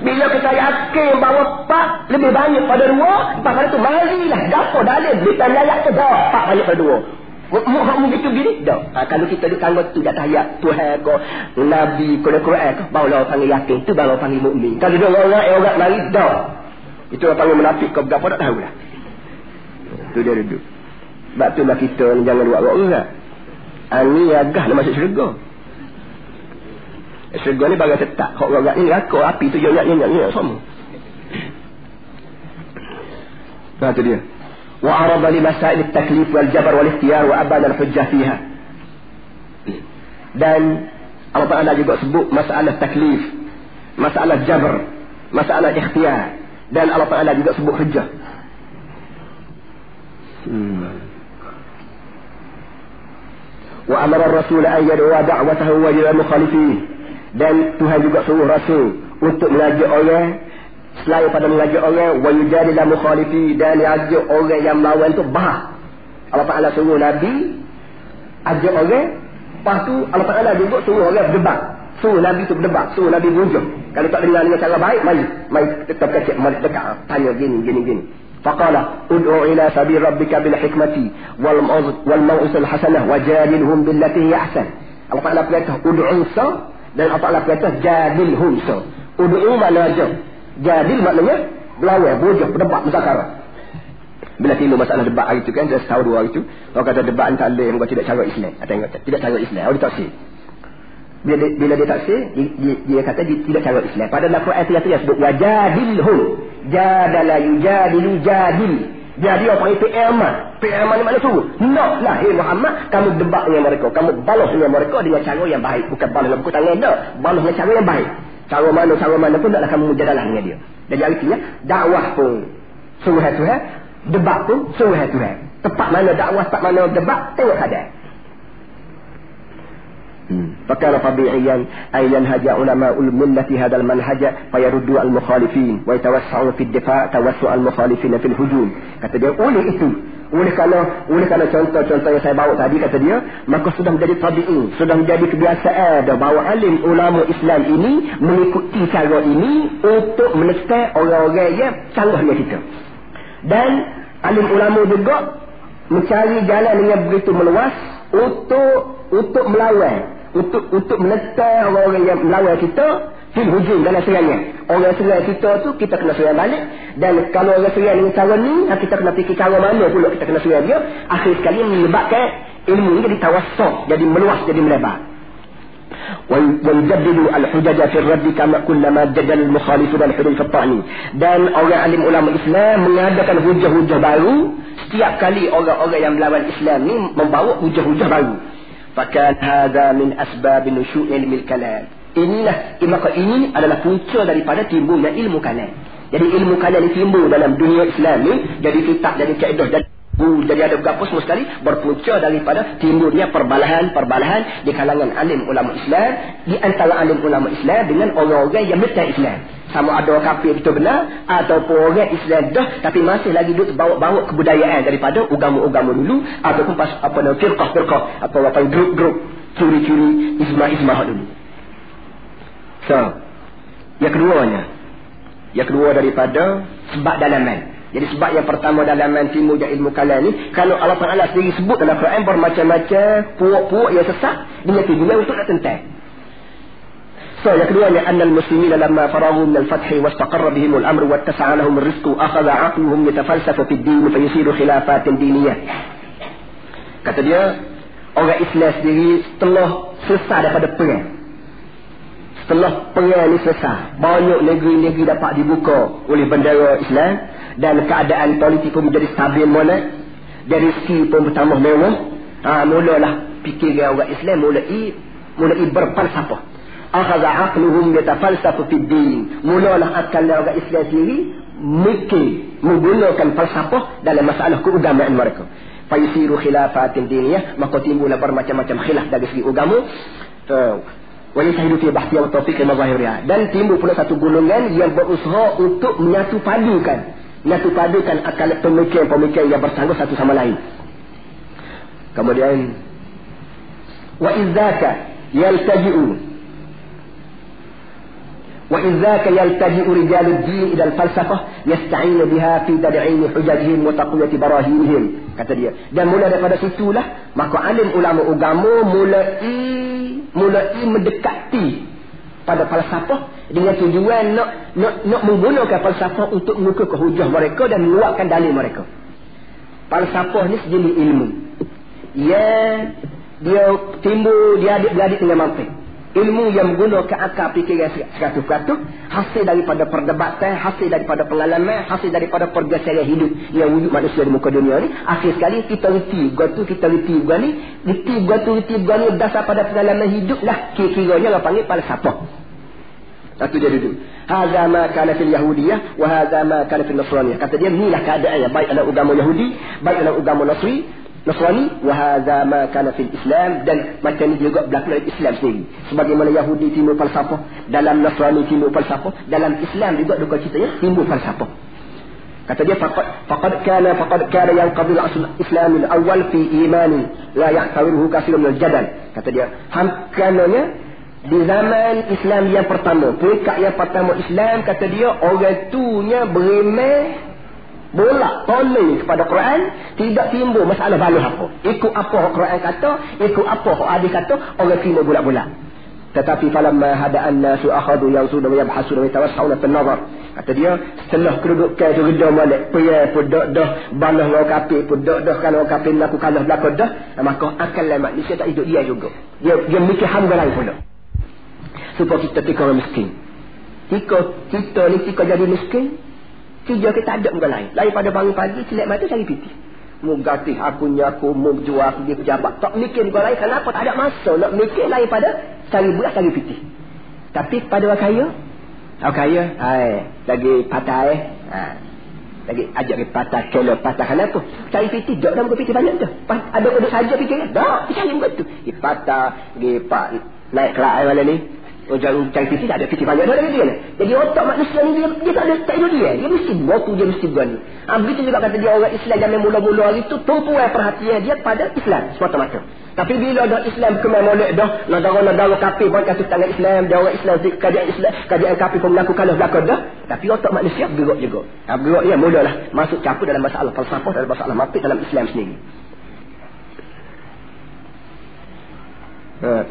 Bila kita yakin bahawa 4 lebih banyak pada 2, pada tu marilah gapo dalil kita layak tu dah 4 banyak pada 2. Mu gitu gini dah. Kalau kita duk tanggung tu dah tahiyat Tuhan ko Nabi ko Quran ko barulah panggil yakin tu baru panggil mukmin. Kalau dia orang mari dah. Itu orang panggil menafik kau berapa tak tahu lah. Itu dia duduk. Sebab itulah kita ni jangan buat orang. Ni agah nak masuk syurga. Syurga ni bagai tetap. Kau orang ni neraka api tu nyak semua. Nah tu dia. Wa arada li masail at-taklif wal jabr wal ikhtiyar wa abada al-hujjah fiha. Dan Allah Taala juga sebut masalah taklif, masalah jabr, masalah ikhtiyar. Dan Allah Ta'ala juga sebut hujjah. Wa amara ar-rasul an yad'a da'watahu wa ila mukhalifin. Dan Tuhan juga suruh rasul untuk mengajak orang selain pada mengajak orang wa yujadila mukhalifi, dan ajak orang yang melawan tu bahas. Allah Ta'ala suruh Nabi ajak orang, lepas tu Allah Ta'ala juga suruh orang berdebat. Suruh Nabi tu berdebat, suruh Nabi berhujung. Kalau tak dengar dengan cara baik, mari tetap kecil, mari dekat, tanya gini. Faqala ud'u ila sabil rabbika bil hikmati wal mau'izil hasanah wajadilhum billati hi ahsan. Allah Taala perintah ud'u sa, dan Allah Taala perintah jadilhum sa. Ud'u makna aja. Jadil maknanya berlawan, berhujung, berdebat, muzakarah. Bila timbul masalah debat hari itu kan, dah setahun 2 hari itu, orang kata debat antara lain bukan tidak cara Islam. Tengok, tidak cara Islam. Orang taksir. Bila dia taksir, dia kata dia tidak cara Islam. Padahal Al-Quran dia sebut wajadilhum. Jadala yujadilu jadil. Jadi orang panggil PM ni mana suruh? Naklah, hey Muhammad, kamu debat dengan mereka. Kamu balas dengan mereka dengan cara yang baik. Bukan balas dengan buku tangan dah. Balas dengan cara yang baik. Cara mana pun taklah kamu mujadalah dengan dia. Jadi artinya, dakwah pun suruh Tuhan. Debat pun suruh Tuhan. Tepat mana dakwah, tepat mana debat, tengok hadap. فكان طبيعيا أن ينهج علماء الملة هذا المنهج فيردوا المخالفين ويتوسعوا في الدفاع توسع المخالفين في الهجوم. Kata dia oleh kerana contoh-contoh yang saya bawa tadi, kata dia, maka sudah menjadi tabi'i, sudah menjadi kebiasaan dah bahawa alim ulama Islam ini mengikuti cara ini untuk menentang orang-orang yang canggah dengan kita. Dan alim ulama juga mencari jalan dengan begitu meluas untuk melawan, untuk menentang orang-orang yang melawan kita fil hujum, dalam serangan. Orang serang kita tu kita kena serang balik, dan kalau orang serang dengan cara ni, kita kena fikir cara mana pula kita kena serang dia. Akhir sekali menyebabkan ilmu ni jadi tawassul, jadi meluas, jadi melebar. ويجدد الحجج في الرد كما كلما جدل المخالفون الحجج في الطعن. Dan orang alim ulama Islam mengadakan hujah-hujah baru setiap kali orang-orang yang melawan Islam ni membawa hujah-hujah baru. Fakan hadha min asbab nushu' ilmi al-kalam. Maka ini adalah punca daripada timbulnya ilmu kalam. Jadi ilmu kalam ini timbul dalam dunia Islam ni, jadi kitab, jadi kaedah, jadi ada berapa semua sekali berpunca daripada timbulnya perbalahan di kalangan alim ulama Islam, di antara alim ulama Islam dengan orang-orang yang menentang Islam. Sama ada orang kafir itu benar, ataupun orang Islam dah tapi masih lagi duduk bawa kebudayaan daripada agama-agama dulu, ataupun firqah-firqah, atau apa grup-grup curi-curi ismah dulu. So, yang kedua daripada sebab dalaman. Jadi sebab yang pertama dalaman timbulnya ilmu kalam ni, kalau Allah Taala sendiri sebut dalam Quran bermacam-macam puak-puak yang sesat dengan tujuan untuk nak tentang. So, yang keduanya annal muslimin lamma faragu min al-fath wastaqarra bihim al-amr wattasa'a lahum ar-rizq akhadha 'aqluhum yatafalsafu fi ad-din fa yusiru khilafat diniyah. Kata dia, orang Islam sendiri setelah selesai daripada perang, setelah perang ni selesai, banyak negeri-negeri dapat dibuka oleh bendera Islam, dan keadaan politik pun menjadi stabil monet, dan rezeki pun bertambah mewah. Mulalah fikiran orang Islam mulai berfalsafah. Akhadha 'aqluhum yatafalsafu fid din. Mulalah akal orang Islam sendiri mikir, menggunakan falsafah dalam masalah keagamaan mereka. Fayusiru khilafatin diniyah, maka timbullah bermacam-macam khilaf dari segi agama. Wa yasahidu fi bahthi wa tawfiq al-mazahiriyah. Dan timbul pula satu golongan yang berusaha untuk menyatu padukan akal pemikiran yang bersangkut satu sama lain. Kemudian wa idzaka yaltaji'u rijalud din ila al-falsafah yasta'inu biha fi tad'in hujajihim wa taqwiyati barahinihim. Kata dia, dan mula daripada situlah maka alim ulama agama mulai mendekati pada falsafah dengan tujuan nak menggunakan falsafah untuk mengukuhkan hujah mereka dan menguatkan dalil mereka. Falsafah ni sejenis ilmu yang dia timbul, dia adik-beradik dengan mantik. Ilmu yang menggunakan akal fikiran 100%, hasil daripada perdebatan, hasil daripada pengalaman, hasil daripada pergeseran hidup yang wujud manusia di muka dunia ni. Akhir sekali kita reti gua ni berdasar pada pengalaman hidup lah, kira-kiranya orang panggil falsafah. Satu dia duduk, hadza ma kana fil yahudiyah wa hadza ma kana fil nasraniyah. Kata dia, inilah keadaannya baik dalam agama Yahudi, baik dalam agama Nasrani, wa hadza ma kana fil Islam, dan macam ni juga berlaku dalam Islam sendiri. Sebagaimana Yahudi timbul falsafah, dalam Nasrani timbul falsafah, dalam Islam juga duka citanya timbul falsafah. Kata dia, faqad kana yanqadil al-Islam al-awwal fi imani la yahtawiruhu katsirun min al-jadal. Kata dia, kananya Di zaman Islam yang pertama, peringkat yang pertama Islam, kata dia, orang tunya beremeh, bolak toleh kepada Quran, tidak timbul masalah balas apa. Ikut apa Quran kata, ikut apa hadis kata, orang timbul bolak-bolak. Tetapi falamma hada'an nasu akhadhu yansuna wa yabhasuna wa yatawassawna fil nazar. Kata dia, setelah kedudukan tu reda molek, pergi pun dah balas dengan kafir, pun dah kalau kafir aku kalah belaka dah, maka akal manusia tak hidup dia juga. Dia mikir hamba lain pula. Supaya kita tika orang miskin. Kita ni tika jadi miskin, kerja kita ada muka lain. Daripada bangun pagi, celak mata cari piti. Mu gatih akunya, aku mu jual aku dia pejabat. Tak mikir muka lain. Kenapa? Tak ada masa nak mikir lain pada cari beras, cari piti. Tapi pada orang kaya, lagi patah lagi ajak ke patah, kelo patah. Kenapa? Cari piti, tak ada muka piti banyak dah. Ada kodok saja fikir. Tak, cari muka tu. Patah, naik kelas malam ni. Orang cari piti tak ada piti banyak dah lagi dia. Jadi otak manusia ni dia tak ada, tak ada dia. Dia mesti waktu dia mesti berani. Begitu juga kata dia, orang Islam zaman mula-mula hari tu tumpuan perhatian dia pada Islam semata-mata. Tapi bila dah Islam kemai molek dah, negara-negara kafir pun kata tangan Islam, dia orang Islam, kajian kafir pun berlaku kalah belakang dah. Tapi otak manusia bergerak juga. Bergerak dia mulalah masuk campur dalam masalah falsafah, dalam masalah mantik dalam Islam sendiri.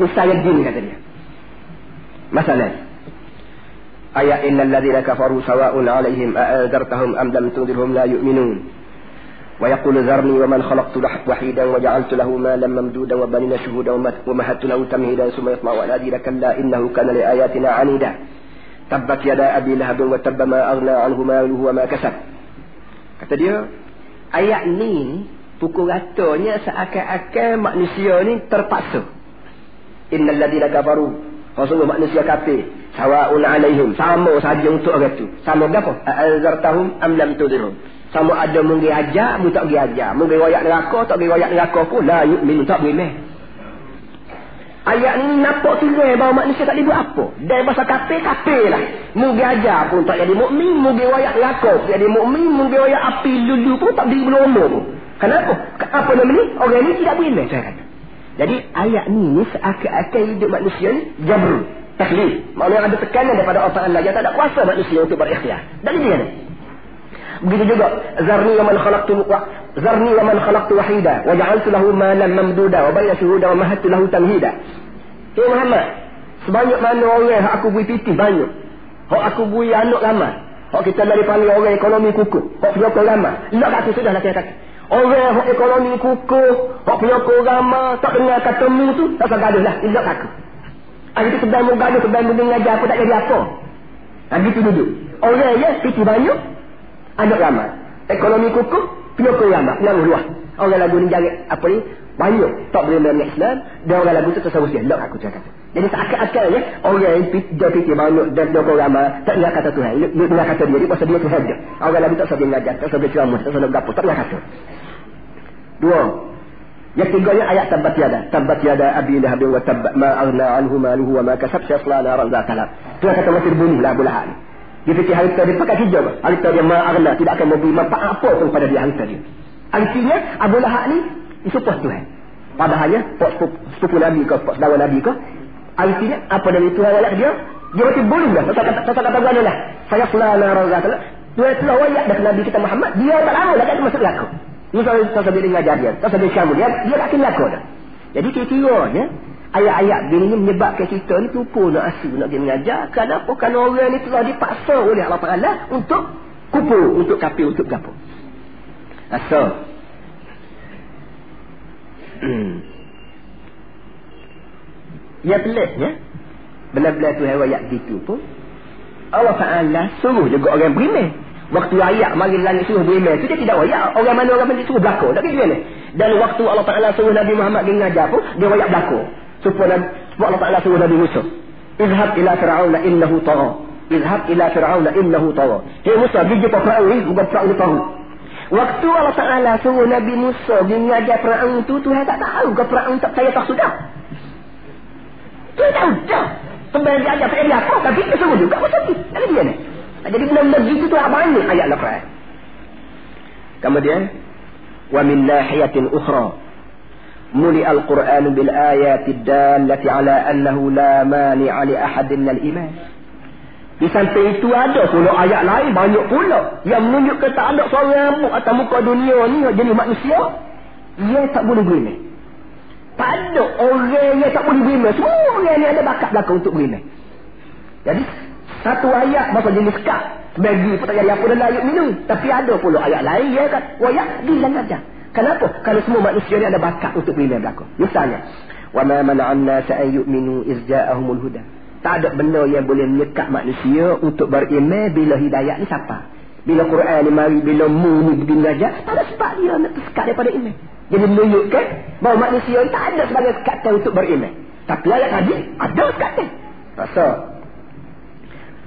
Ustaz din kata dia. Masalah ayat innal ladzina kafaru sawa'un 'alaihim a'adzartahum am lam tunzirhum la yu'minun wa yaqulu dharni wa man khalaqtu wahidan wa ja'altu lahu malan mamdudan wa banina shuhudan wa mahattu lahu tamhidan summa yatma'u an adira kalla innahu kana li ayatina 'anida tabbat yada abi lahab wa tabba ma aghna 'anhu maluhu wa ma kasab. Kata dia, ayat ni pukul ratanya seakan-akan manusia ni terpaksa. Innal ladzina kafaru, maksudnya manusia kafir, sawa'un 'alaihim, sama saja untuk orang tu. Sama berapa? A'adzartahum am lam tudhirhum. Sama ada mungkin ajar, mu tak pergi ajar. Mungkin royak neraka, tak pergi royak neraka pun la yu'min, tak boleh. Ayat ni nampak tulis bahawa manusia tak boleh buat apa. Dan bahasa kafir lah. Mungkin ajar pun tak jadi mukmin, mungkin royak neraka tak jadi mukmin, mungkin royak api lulu pun tak beri berumur pun. Kenapa? Apa nama ni? Orang ni tidak boleh, saya kata. Jadi ayat ni seakan-akan hidup manusia ni jabr, taklif. Maknanya ada tekanan daripada Allah Ta'ala yang tak ada kuasa manusia untuk berikhtiar. Dan dia ni. Begitu juga zarni wa man khalaqtu wahida wa ja'altu lahu malan mamduda wa banina shuhuda wa mahattu lahu tamhida. Hey Muhammad, sebanyak mana orang yang aku beri piti banyak. Hak aku beri anak ramai. Hak kita dari panggil orang ekonomi kukuh. Hak penyokong ramai. Nak aku sudahlah saya kata. Orang yang ekonomi kukuh, hak penyokong ramai, tak dengar kata mu tu, tak usah gaduh lah. Ilak aku. Hari tu sedang mu gaduh, sedang mu mengajar apa, tak jadi apa. Gitu duduk. Orang yang piti banyak, anak ramai. Ekonomi kukuh, penyokong ramai. Yang luah. Orang lagu ni jarik apa ni? Banyak. Tak boleh dengan Islam. Dan orang lagu tu tersawus dia. Ilak aku cakap. Jadi seakan-akan orang yang dia piti banyak dan penyokong ramai, tak dengar kata Tuhan. Dia dengar kata dia. Dia pasal dia Tuhan dia. Orang lagu tak usah dia mengajar, tak usah dia ceramah, tak usah dia berapa. Tak dengar kata. Dua. Yang tiganya ayat tabbat yada abi lahab wa tabba ma aghna anhu maluhu wa ma kasab sayasla naran zata lahab. Dia kata masih dibunuhlah Abu Lahab. Dia fikir harta dia pakai kerja. Harta dia ma aghna, tidak akan memberi manfaat apa pun pada dia harta dia. Artinya Abu Lahab ni disumpah Tuhan. Padahalnya sepupu Nabi ke, saudara Nabi ke. Artinya apa dari Tuhan ayat dia mesti bunuh dah. Tak kata mana lah. Sayasla naran zata lahab. Tuhan telah wayak dah Nabi kita Muhammad, dia tak lama dah kan masuk neraka. Ini tak sampai dia ngajar dia, tak sampai kamu dia akan laku dah. Jadi kira-kiranya ayat-ayat begini menyebabkan kita ni lupa nak asu nak dia mengajar. Kenapa? Kerana orang ni telah dipaksa oleh Allah Ta'ala untuk kupu, untuk kafir, untuk gapo. Asal. Ya peliknya benar-benar tu ayat gitu pun Allah Ta'ala suruh juga orang beriman. Waktu ayat mari langit suruh beriman tu dia tidak wayak orang mana suruh belakang. Tak kira ni. Dan waktu Allah Ta'ala suruh Nabi Muhammad dia mengajar pun dia wayak belakang. Supaya Allah Ta'ala suruh Nabi Musa, izhab ila fir'auna innahu tagha. Izhab ila fir'auna innahu tagha. Hey Musa, pergi jumpa Firaun, bukan Firaun tahu. Waktu Allah Ta'ala suruh Nabi Musa dia mengajar Firaun tu, Tuhan tak tahu ke Firaun tak percaya tak sudah. Tuhan tahu dah. Sampai dia ajar dia apa tapi dia suruh juga macam ni. Tak dia ni. Jadi benar-benar begitu tu banyak ayat Al-Quran. Kemudian wa min nahiyatin ukhra muli al-Quran bil ayati dallati ala annahu la mani'a li ahadin minal iman. Di samping itu ada pula ayat lain banyak pula yang menunjukkan tak ada seorang pun atas muka dunia ni jenis manusia ia tak boleh beriman. Tak ada orang yang tak boleh beriman. Semua orang ni ada bakat belakang untuk beriman. Jadi satu ayat bahasa jenis kak bagi pun tak jadi apa dalam ayat minum. Tapi ada pula ayat lain yang kata wayak bilang aja. Kenapa? Kalau semua manusia ni ada bakat untuk beriman belakang. Misalnya wa ma mana'an nas an yu'minu iz ja'ahumul huda. Tak ada benda yang boleh menyekat manusia untuk beriman bila hidayah ni siapa? Bila Quran ni mari, bila mu ni beraja, tak ada sebab dia nak tersekat daripada iman. Jadi menunjukkan bahawa manusia ni tak ada sebagai sekatan untuk beriman. Tapi ayat tadi ada sekatan. Rasa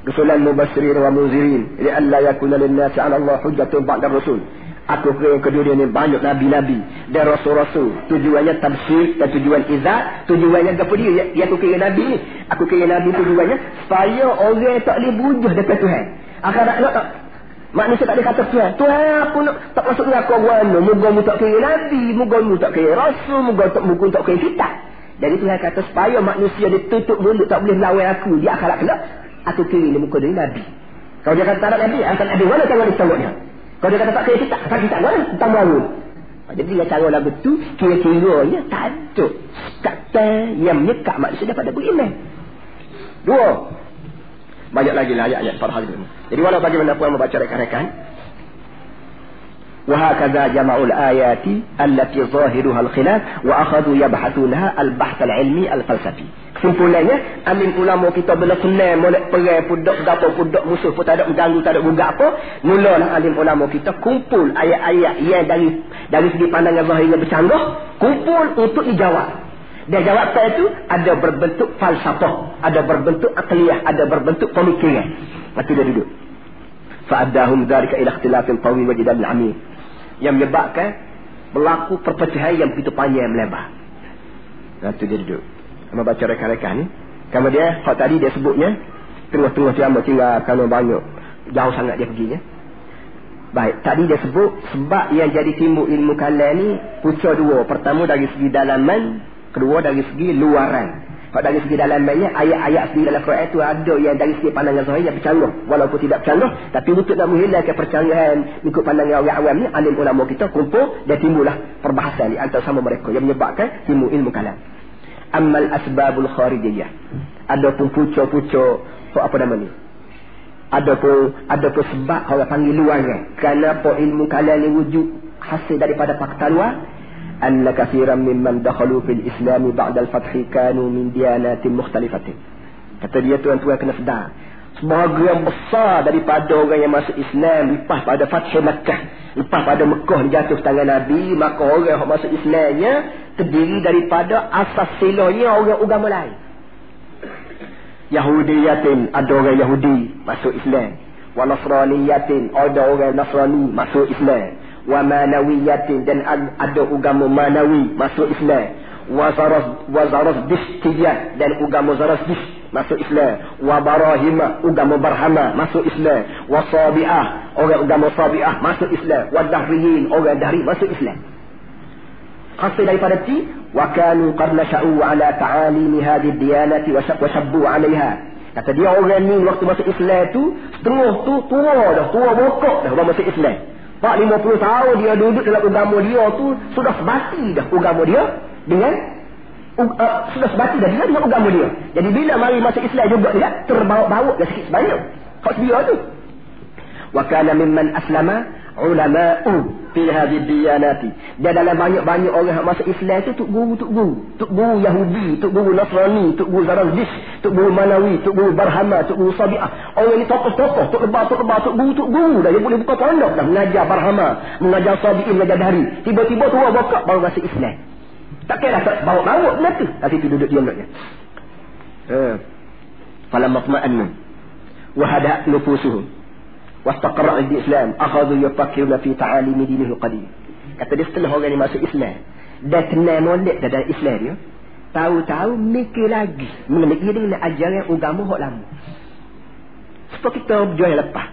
Rusulan mubashirin wa munzirin li alla yakuna lin-nasi 'ala Allah hujjatun ba'da rasul. Aku kira kedua dia ni banyak nabi-nabi dan rasul-rasul. Tujuannya tabsyir dan tujuan izat. Tujuannya apa dia? Yang aku kira nabi ni. Aku kira nabi tujuannya supaya orang tak boleh bujuh dekat Tuhan. Akhirat tak. Manusia tak boleh kata Tuhan. Tuhan aku nak tak masuk neraka mana. Moga mu tak kira nabi, moga mu tak kira rasul, moga tak kira kitab. Jadi Tuhan kata supaya manusia ditutup mulut tak boleh lawan aku di akhirat kelak. Aku kira ni muka dia nabi. Kalau dia kata tak ada nabi, akan nabi mana tengok dia. Kalau dia kata tak kira kitab, tak kitab mana? Tak mahu. Jadi dia cara lagu tu, kira-kiranya tak ada kata yang menyekat manusia daripada beriman. Dua. Banyak lagi lah ayat-ayat para hadirin. Jadi walau bagaimanapun membaca rekan-rekan. وهكذا جمعوا الآيات التي ظاهرها الخلاف وأخذوا يبحثونها البحث العلمي الفلسفي. Kesimpulannya, alim ulama kita bila senang molek perang pudak gapo pudak musuh pun tak ada mengganggu, tak ada gugak apa, mulalah alim ulama kita kumpul ayat-ayat yang dari segi pandangan zahirnya bercanggah, kumpul untuk dijawab. Dan jawapan itu ada berbentuk falsafah, ada berbentuk akliyah, ada berbentuk pemikiran. Mati dia duduk. Fa'addahum dzalika ila ikhtilafin tawil wa jidal 'amim. Yang menyebabkan berlaku perpecahan yang begitu panjang melebar. Mati dia duduk. Sama baca rekan-rekan ni. Kemudian hak tadi dia sebutnya tengah-tengah tiama tinggal kalau banyak jauh sangat dia perginya. Baik, tadi dia sebut sebab yang jadi timbul ilmu kalam ni punca dua. Pertama dari segi dalaman, kedua dari segi luaran. Kalau dari segi dalamannya, ayat-ayat sendiri dalam Quran itu ada yang dari segi pandangan zahir yang bercanggah. Walaupun tidak bercanggah, tapi untuk nak menghilangkan percanggahan ikut pandangan orang awam ni, alim ulama kita kumpul dan timbullah perbahasan di antara sama mereka yang menyebabkan timbul ilmu kalam. Ammal asbabul kharijiyah. Adapun pucuk-pucuk apa nama ni? Adapun sebab orang panggil luaran. Kenapa ilmu kalam ni wujud hasil daripada fakta luar? Anna katsiran mimman dakhalu fil Islam ba'da al-fath kanu min diyanatin mukhtalifatin. Kata dia tuan-tuan kena sedar. Sebahagian besar daripada orang yang masuk Islam lepas pada Fath Makkah, lepas pada Mekah jatuh tangan Nabi, maka orang yang masuk Islamnya terdiri daripada asas silanya orang agama lain. Yahudiyatin, ada orang Yahudi masuk Islam. Wa Nasraniyatin, ada orang Nasrani masuk Islam. Wa Manawiyatin, dan ada agama Manawi masuk Islam. Wa Zarazdishtiyah, dan agama Zarazdisht masuk Islam. Wa Barahima, agama Barhama masuk Islam. Wa Sabi'ah, orang agama Sabi'ah masuk Islam. Wa Dahriyin, orang Dahri masuk Islam. Hasil daripada ti wa kanu qad nasha'u ala ta'alimi hadhihi diyanati wa shabbu 'alayha. Kata dia orang ni waktu masuk Islam tu setengah tu tua bokok dah masuk Islam. 50 tahun dia duduk dalam agama dia tu sudah sebati dah agama dia dengan sudah sebati dah dengan agama dia. Jadi bila mari masuk Islam juga dia terbawa-bawa dah sikit sebanyak. Hak dia tu. Wa kana mimman aslama ulama'u fi hadhihi diyanati. Dan dalam banyak-banyak orang yang masuk Islam tu tok guru Yahudi, tok guru Nasrani, tok guru Zarazdisht, tok guru Manawi, tok guru Barhama, tok guru Sabi'ah. Orang ni tokoh-tokoh, tok lebar, tok guru dah dia boleh buka pondok dah mengajar Barhama, mengajar Sabi'in, mengajar Dahri. Tiba-tiba tua bokak baru masuk Islam. Tak kira tak bawa-bawa benda tu. Kat situ duduk diam duduknya. Falamma tma'annu wa hada nufusuhum wastaqarra al-Islam akhadhu yafakkiruna fi ta'alimi dinihi qadim. Kata dia setelah orang ni masuk Islam dah kenal molek dalam Islam dia, tahu-tahu mikir lagi mengenai dengan ajaran agama hak lama. Seperti kita berjual lepas.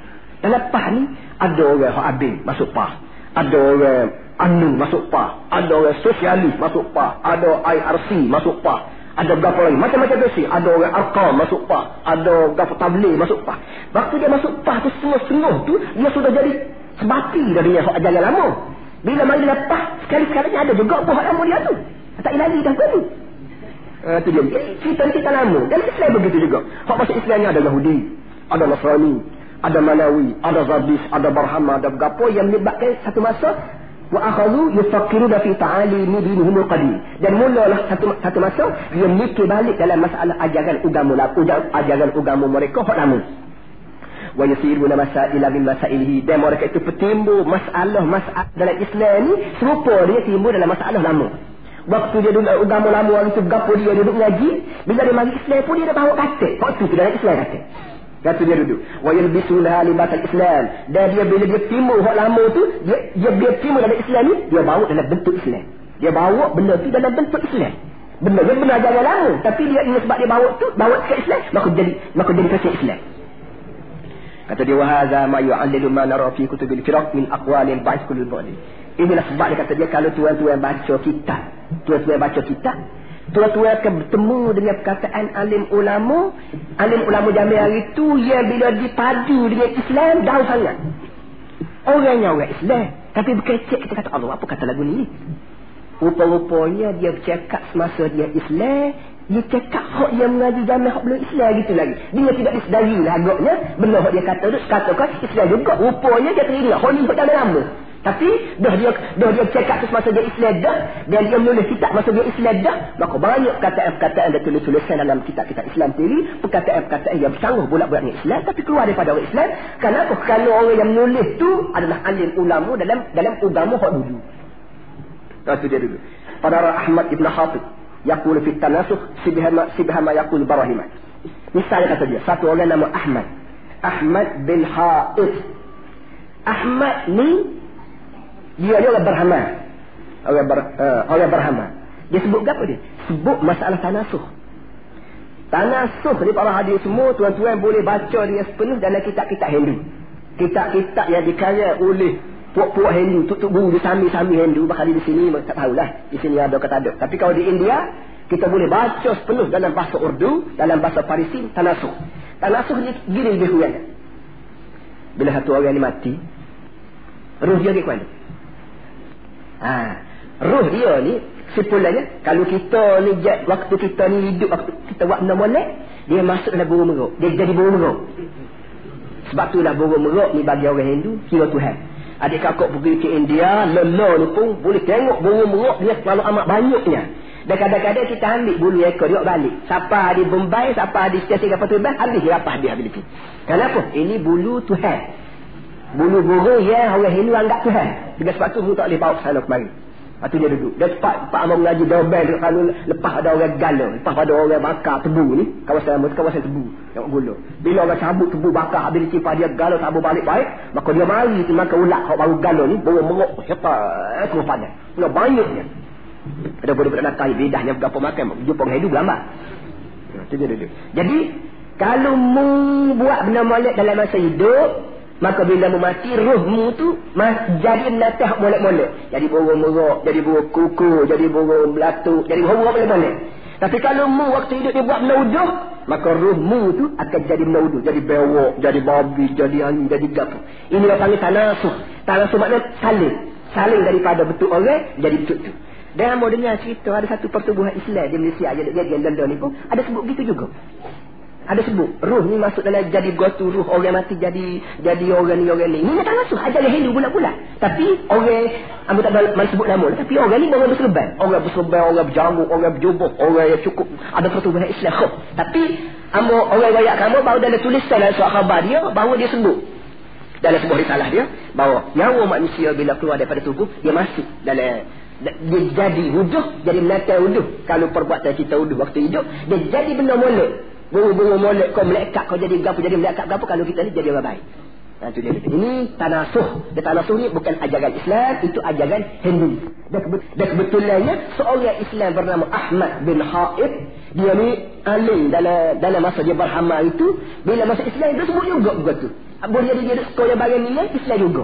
Dan lepas ni ada orang hak abin masuk PAH, ada orang anu masuk PAH, ada orang sosialis masuk PAH, ada IRC masuk PAH, ada berapa lagi macam-macam versi, ada orang Arqam masuk PAH, ada berapa tabligh masuk PAH. Waktu dia masuk PAH tu setengah-setengah tu dia sudah jadi sebati darinya hak ajaran lama. Bila mari lepas sekali-sekali ada juga buah lama dia tu. Tak ilahi dah tu. Tu dia. Cerita-cerita lama. Dan Islam begitu juga. Hak masuk Islamnya ada Yahudi, ada Nasrani, ada Manawi, ada Zabis, ada Barhama, ada berapa yang menyebabkan satu masa wa akhadhu yufakkiruna fi ta'alimi dinihim al-qadim. Dan mulalah satu masa dia mikir balik dalam masalah ajaran agama mereka hak lama. Wa yusiruna masaila min masailihi. Dan mereka itu bertimbul masalah dalam Islam ni serupa dia timbul dalam masalah lama. Waktu dia duduk agama lama orang tu berapa dia duduk ngaji, bila dia mari Islam pun dia dah bawa kata. Hak tu dalam Islam kata. Kata dia duduk. Wa yalbisuna libatal Islam. Dan dia bila dia timbul hak lama tu, dia timbul dalam Islam ni, dia bawa dalam bentuk Islam. Dia bawa benda tu dalam bentuk Islam. Benda dia benar ajaran lama, tapi dia ini sebab dia bawa ke Islam, maka jadi kasih Islam. Kata dia, wa hadza ma yu'allilu ma nara fi kutubil firaq min aqwalin ba'd kulli ba'd. Inilah sebab dia kata dia, kalau tuan-tuan baca kitab, tuan-tuan akan bertemu dengan perkataan alim ulama zaman hari itu yang bila dipadu dengan Islam jauh sangat. Orangnya orang Islam, tapi berkecek kita kata Allah apa kata lagu ni. Rupa-rupanya dia bercakap semasa dia Islam, dia cakap hak yang mengaji zaman hak belum Islam gitu lagi. Dia tidak disedari lah agaknya benda hak dia katakan Islam juga. Rupanya dia teringat hak ni hak dalam lama. Tapi dah dia cakap tu semasa dia Islam dah, dan dia menulis kitab masa dia Islam dah, maka banyak perkataan-perkataan dia tulis-tulisan dalam kitab-kitab Islam sendiri, perkataan-perkataan yang bersanggup bulat-bulat dengan Islam tapi keluar daripada orang Islam. Kenapa? Kerana orang yang menulis tu adalah alim ulama dalam agama hak dulu. Itu dia dulu. Pada Ahmad Ibn Khatib yaqul fi tanasukh sibhama yaqul Barahimah. Misalnya kata dia, satu orang nama Ahmad bin Khatib. Ahmad ni dia orang Barhama. Orang Barhama. Dia sebut apa dia? Sebut masalah tanasuh. Tanasuh ni para hadis semua tuan-tuan boleh baca dia sepenuh dalam kitab-kitab Hindu. Kitab-kitab yang dikarya oleh puak-puak Hindu, tuk guru di sami-sami Hindu. Bahkan di sini tak tahulah. Di sini ada kata ada. Tapi kalau di India kita boleh baca sepenuh dalam bahasa Urdu, dalam bahasa Parisi, tanasuh. Tanasuh ni gini lebih kurang. Bila satu orang ni mati, roh dia pergi ke mana? Roh dia ni simpulannya, kalau kita ni waktu kita ni hidup, waktu kita buat benda molek, dia masuk dalam burung meruk. Dia jadi burung meruk. Sebab itulah burung meruk ni bagi orang Hindu kira Tuhan. Adik kakak pergi ke India, lelah ni pun boleh tengok burung meruk dia terlalu amat banyaknya. Dan kadang-kadang kita ambil bulu ekor dia balik. Siapa di Bombay, siapa di stesen kapal terbang, habis dia rapah dia habis. Kenapa? Ini bulu Tuhan. Bulu burung yang orang Hindu anggap Tuhan. Dengan sebab tu tak boleh bawa ke sana kemari. Lepas tu dia duduk. Dia cepat Amal mengaji dobel kalau lepas ada orang gala, lepas ada orang bakar tebu ni, kawasan tebu yang gula. Bila orang cabut tebu bakar habis dicipah dia gala tak balik baik, maka dia mari tu makan ulat hak baru gala ni, baru merok hebat semua panas. Nak banyaknya. Ada budak-budak nakai bedahnya berapa makan, jumpa orang Hindu gambar. Tu dia duduk. Jadi kalau mu buat benda molek dalam masa hidup, maka bila mu mati, rohmu tu jadi menatah molek-molek. Jadi burung merok, jadi burung kuku, jadi burung belatuk, jadi burung molek-molek. Tapi kalau mu waktu hidup dia buat menauduh, maka rohmu tu akan jadi menauduh, jadi bewok, jadi babi, jadi anjing, jadi gapo. Ini yang panggil tanasuh. Tanasuh maknanya saling daripada bentuk orang jadi bentuk tu. Dan mau dengar cerita ada satu pertubuhan Islam di Malaysia aja yang London ni pun ada sebut gitu juga. Ada sebut roh ni masuk dalam jadi gotu, roh orang mati jadi orang ni. Ini tak masuk ajaran Hindu bulat-bulat. Tapi orang ambo tak boleh sebut nama, tapi orang ni orang berserban, orang berjamu, orang berjubah, orang yang cukup ada pertubuhan Islam. Tapi ambo orang royak kamu baru dalam tulisan dalam surat khabar dia, bahawa dia sebut dalam sebuah risalah dia bahawa nyawa manusia bila keluar daripada tubuh dia masuk dalam, dia jadi wujud, jadi menatang wujud. Kalau perbuatan kita wujud waktu hidup, dia jadi benda molek. Burung-burung molek kau melekat, kau jadi gapo, jadi melekat gapo. Kalau kita ni jadi orang baik. Itu dia. Ini tanasuh. Dan tanasuh ni bukan ajaran Islam, itu ajaran Hindu. Dan kebetulannya seorang Islam bernama Ahmad bin Khatib, dia ni alim dalam masa dia Barhama itu. Bila masa Islam dia sebut juga begitu. Boleh jadi dia sekolah bagian ni Islam juga.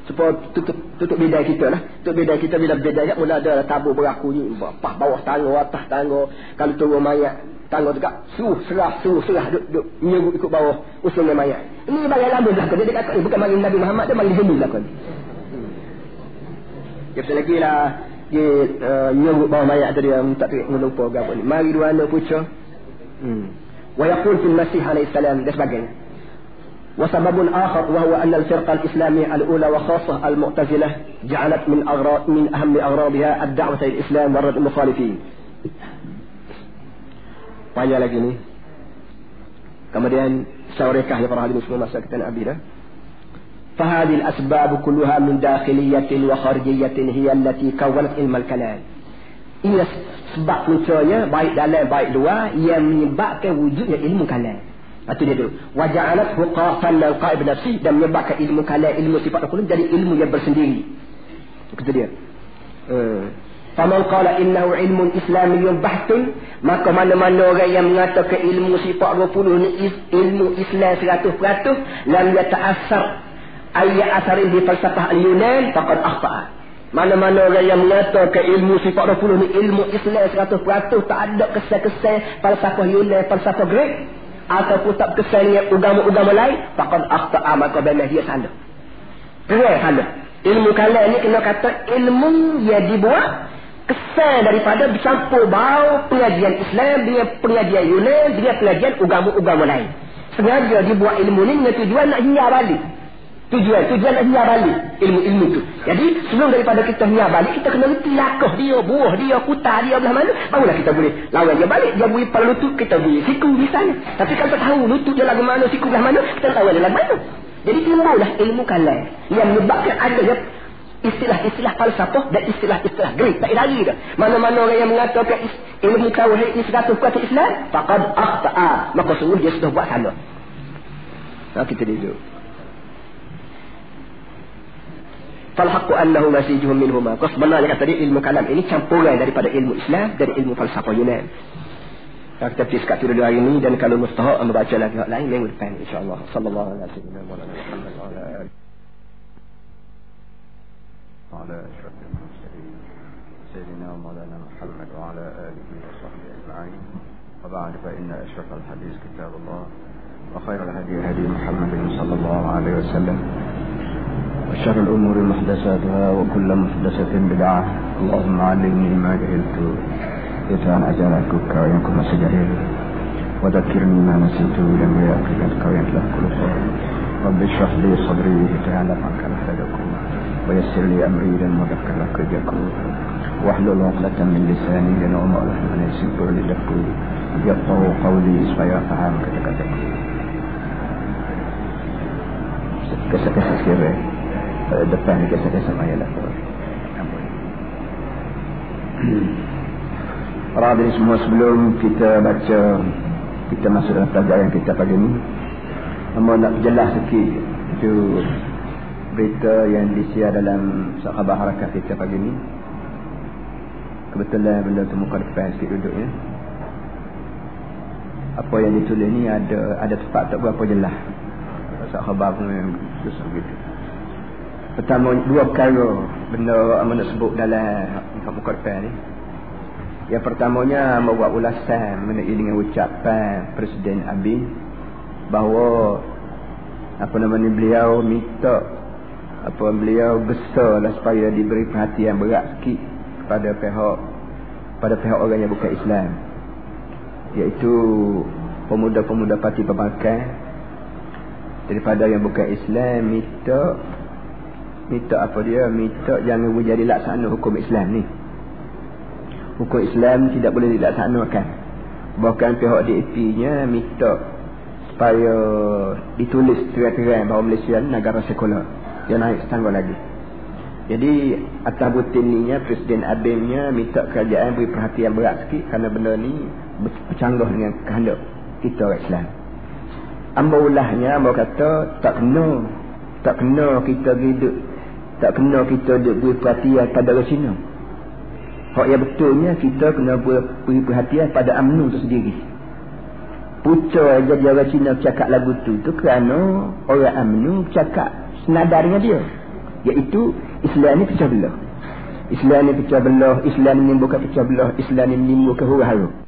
supaya tutup bedai kita lah. Tutup bedai kita bila bedai kat mula ada tabur beraku ni, bawah tangga, atas tangga. Kalau turun mayat, tangga dekat suruh serah duk menyerut ikut bawah usulnya mayat. Ini bagai lambung belakang. Dia kata bukan manggil Nabi Muhammad, dia manggil Hindu belakang. Dia pasal lagi lah dia menyerut bawah mayat tadi, tak terik melupa apa ni. Mari dua anak puca. Wa yaqul fil Masih alaihi salam dan sebagainya. وسبب آخر وهو أن الفرقة الإسلامية الأولى وخاصة المعتزلة جعلت من أهم أغراضها الدعوة إلى الإسلام ورد المخالفين. Banyak lagi ni. Kemudian syarekah ya para hadirin semua masa kita nak ambil dah. فهذه الأسباب كلها من داخلية وخارجية هي التي كونت علم الكلام. Ini sebab puncanya baik dalam baik luar yang menyebabkan wujudnya ilmu kalam. Itu dia tu. Waja'alat huqafan al-qa'ib nafsi, dan menyebabkan ilmu kalam, ilmu sifat al-qulub jadi ilmu yang bersendiri. Itu dia. Faman qala innahu ilmun islamiyyun bahtun, maka mana-mana orang yang mengatakan ilmu sifat 20 ni ilmu Islam 100%, lam yata'assar ayya asarin di falsafah al-Yunan faqad akhta'a. Mana-mana orang yang mengatakan ilmu sifat 20 ni ilmu Islam 100%, tak ada kesan-kesan falsafah Yunan, falsafah Greek, ataupun tak kesan dengan agama-agama lain, faqad akhta'a, maka benar dia salah. Benar salah. Ilmu kalam ni kena kata ilmu yang dibuat kesan daripada bercampur bau pengajian Islam dengan pengajian Yunan dengan pengajian agama-agama lain. Sengaja dibuat ilmu ni dengan tujuan nak hiar balik. Tujuan nak hiar balik ilmu-ilmu tu. Jadi sebelum daripada kita hiar balik, kita kena reti lakah dia, buah dia, kutar dia belah mana, barulah kita boleh lawan dia balik. Dia beri pada lutut, kita beri siku misalnya. Tapi kalau tak tahu lutut dia lagu mana, siku belah mana, kita tak tahu dia lagu mana. Jadi timbullah ilmu kalam yang menyebabkan adanya istilah-istilah falsafah dan istilah-istilah Greek. Tak lagi dah. Mana-mana orang yang mengatakan ilmu tauhid ni 100% Islam, faqad akhta'a, maka sungguh dia sudah buat salah. Kita duduk. Falhaqqu annahu masijun minhuma. Kau sebenarnya kata dia ilmu kalam ini campuran daripada ilmu Islam dan ilmu falsafah Yunan. Kita pergi sekat tu hari ini, dan kalau mustahak membaca lagi hak lain minggu depan insya-Allah. Sallallahu alaihi wasallam wa ala alihi وعلى أشرف المرسلين سيدنا مولانا محمد وعلى آله وصحبه أجمعين. وبعد فإن أشرف الحديث كتاب الله وخير الهدي هدي محمد صلى الله عليه وسلم وشر الأمور محدثاتها وكل محدثة بدعة. اللهم علمني ما جهلت يتعن أجلك كوينكم سجهل وذكرني ما نسيت لم يأكلك كوين له كل خير. رب اشرح لي صدري يتعن لك لكم ويسر لي أمري لنمدك لك جكو واحلل عقدة من لساني لنوم ألحمن يسبر لدكو يفقه قولي supaya faham kata-kataku. Kisah-kisah sekiranya depan ni kisah-kisah mayalah. Para hadirin semua, sebelum kita baca, kita masuk dalam pelajaran kita pagi ni, nak jelas sikit itu berita yang disiar dalam khabar harakat kita pagi ni. Kebetulan benda tu muka depan sikit duduknya. Apa yang ditulis ni ada tempat tak berapa jelas. Khabar pun yang susah begitu. Pertama, dua perkara benda amat sebut dalam muka depan ni. Yang pertamanya membuat ulasan mengenai dengan ucapan Presiden Abiy bahawa beliau minta beliau besarlah supaya diberi perhatian berat sikit pada pihak orang yang bukan Islam, iaitu pemuda-pemuda parti perbankan daripada yang bukan Islam. Minta jangan menjadi laksana hukum Islam ni. Hukum Islam tidak boleh dilaksanakan. Bahkan pihak DAP-nya minta supaya ditulis terang-terang bahawa Malaysia ni negara sekular. Dia naik setangga lagi. Jadi atas butin ni Presiden Abiy-nya minta kerajaan beri perhatian berat sikit kerana benda ni bercanggah dengan kehendak kita orang Islam. Ambaulahnya kata tak kena kita duk beri perhatian pada orang Cina. Hak yang betulnya kita kena beri perhatian pada UMNO tu sendiri. Puca jadi orang Cina bercakap lagu tu kerana orang UMNO bercakap senada dengan dia. iaitu Islam ni pecah belah. Islam ni pecah belah, Islam menimbulkan pecah belah, Islam ni menimbulkan huru-hara.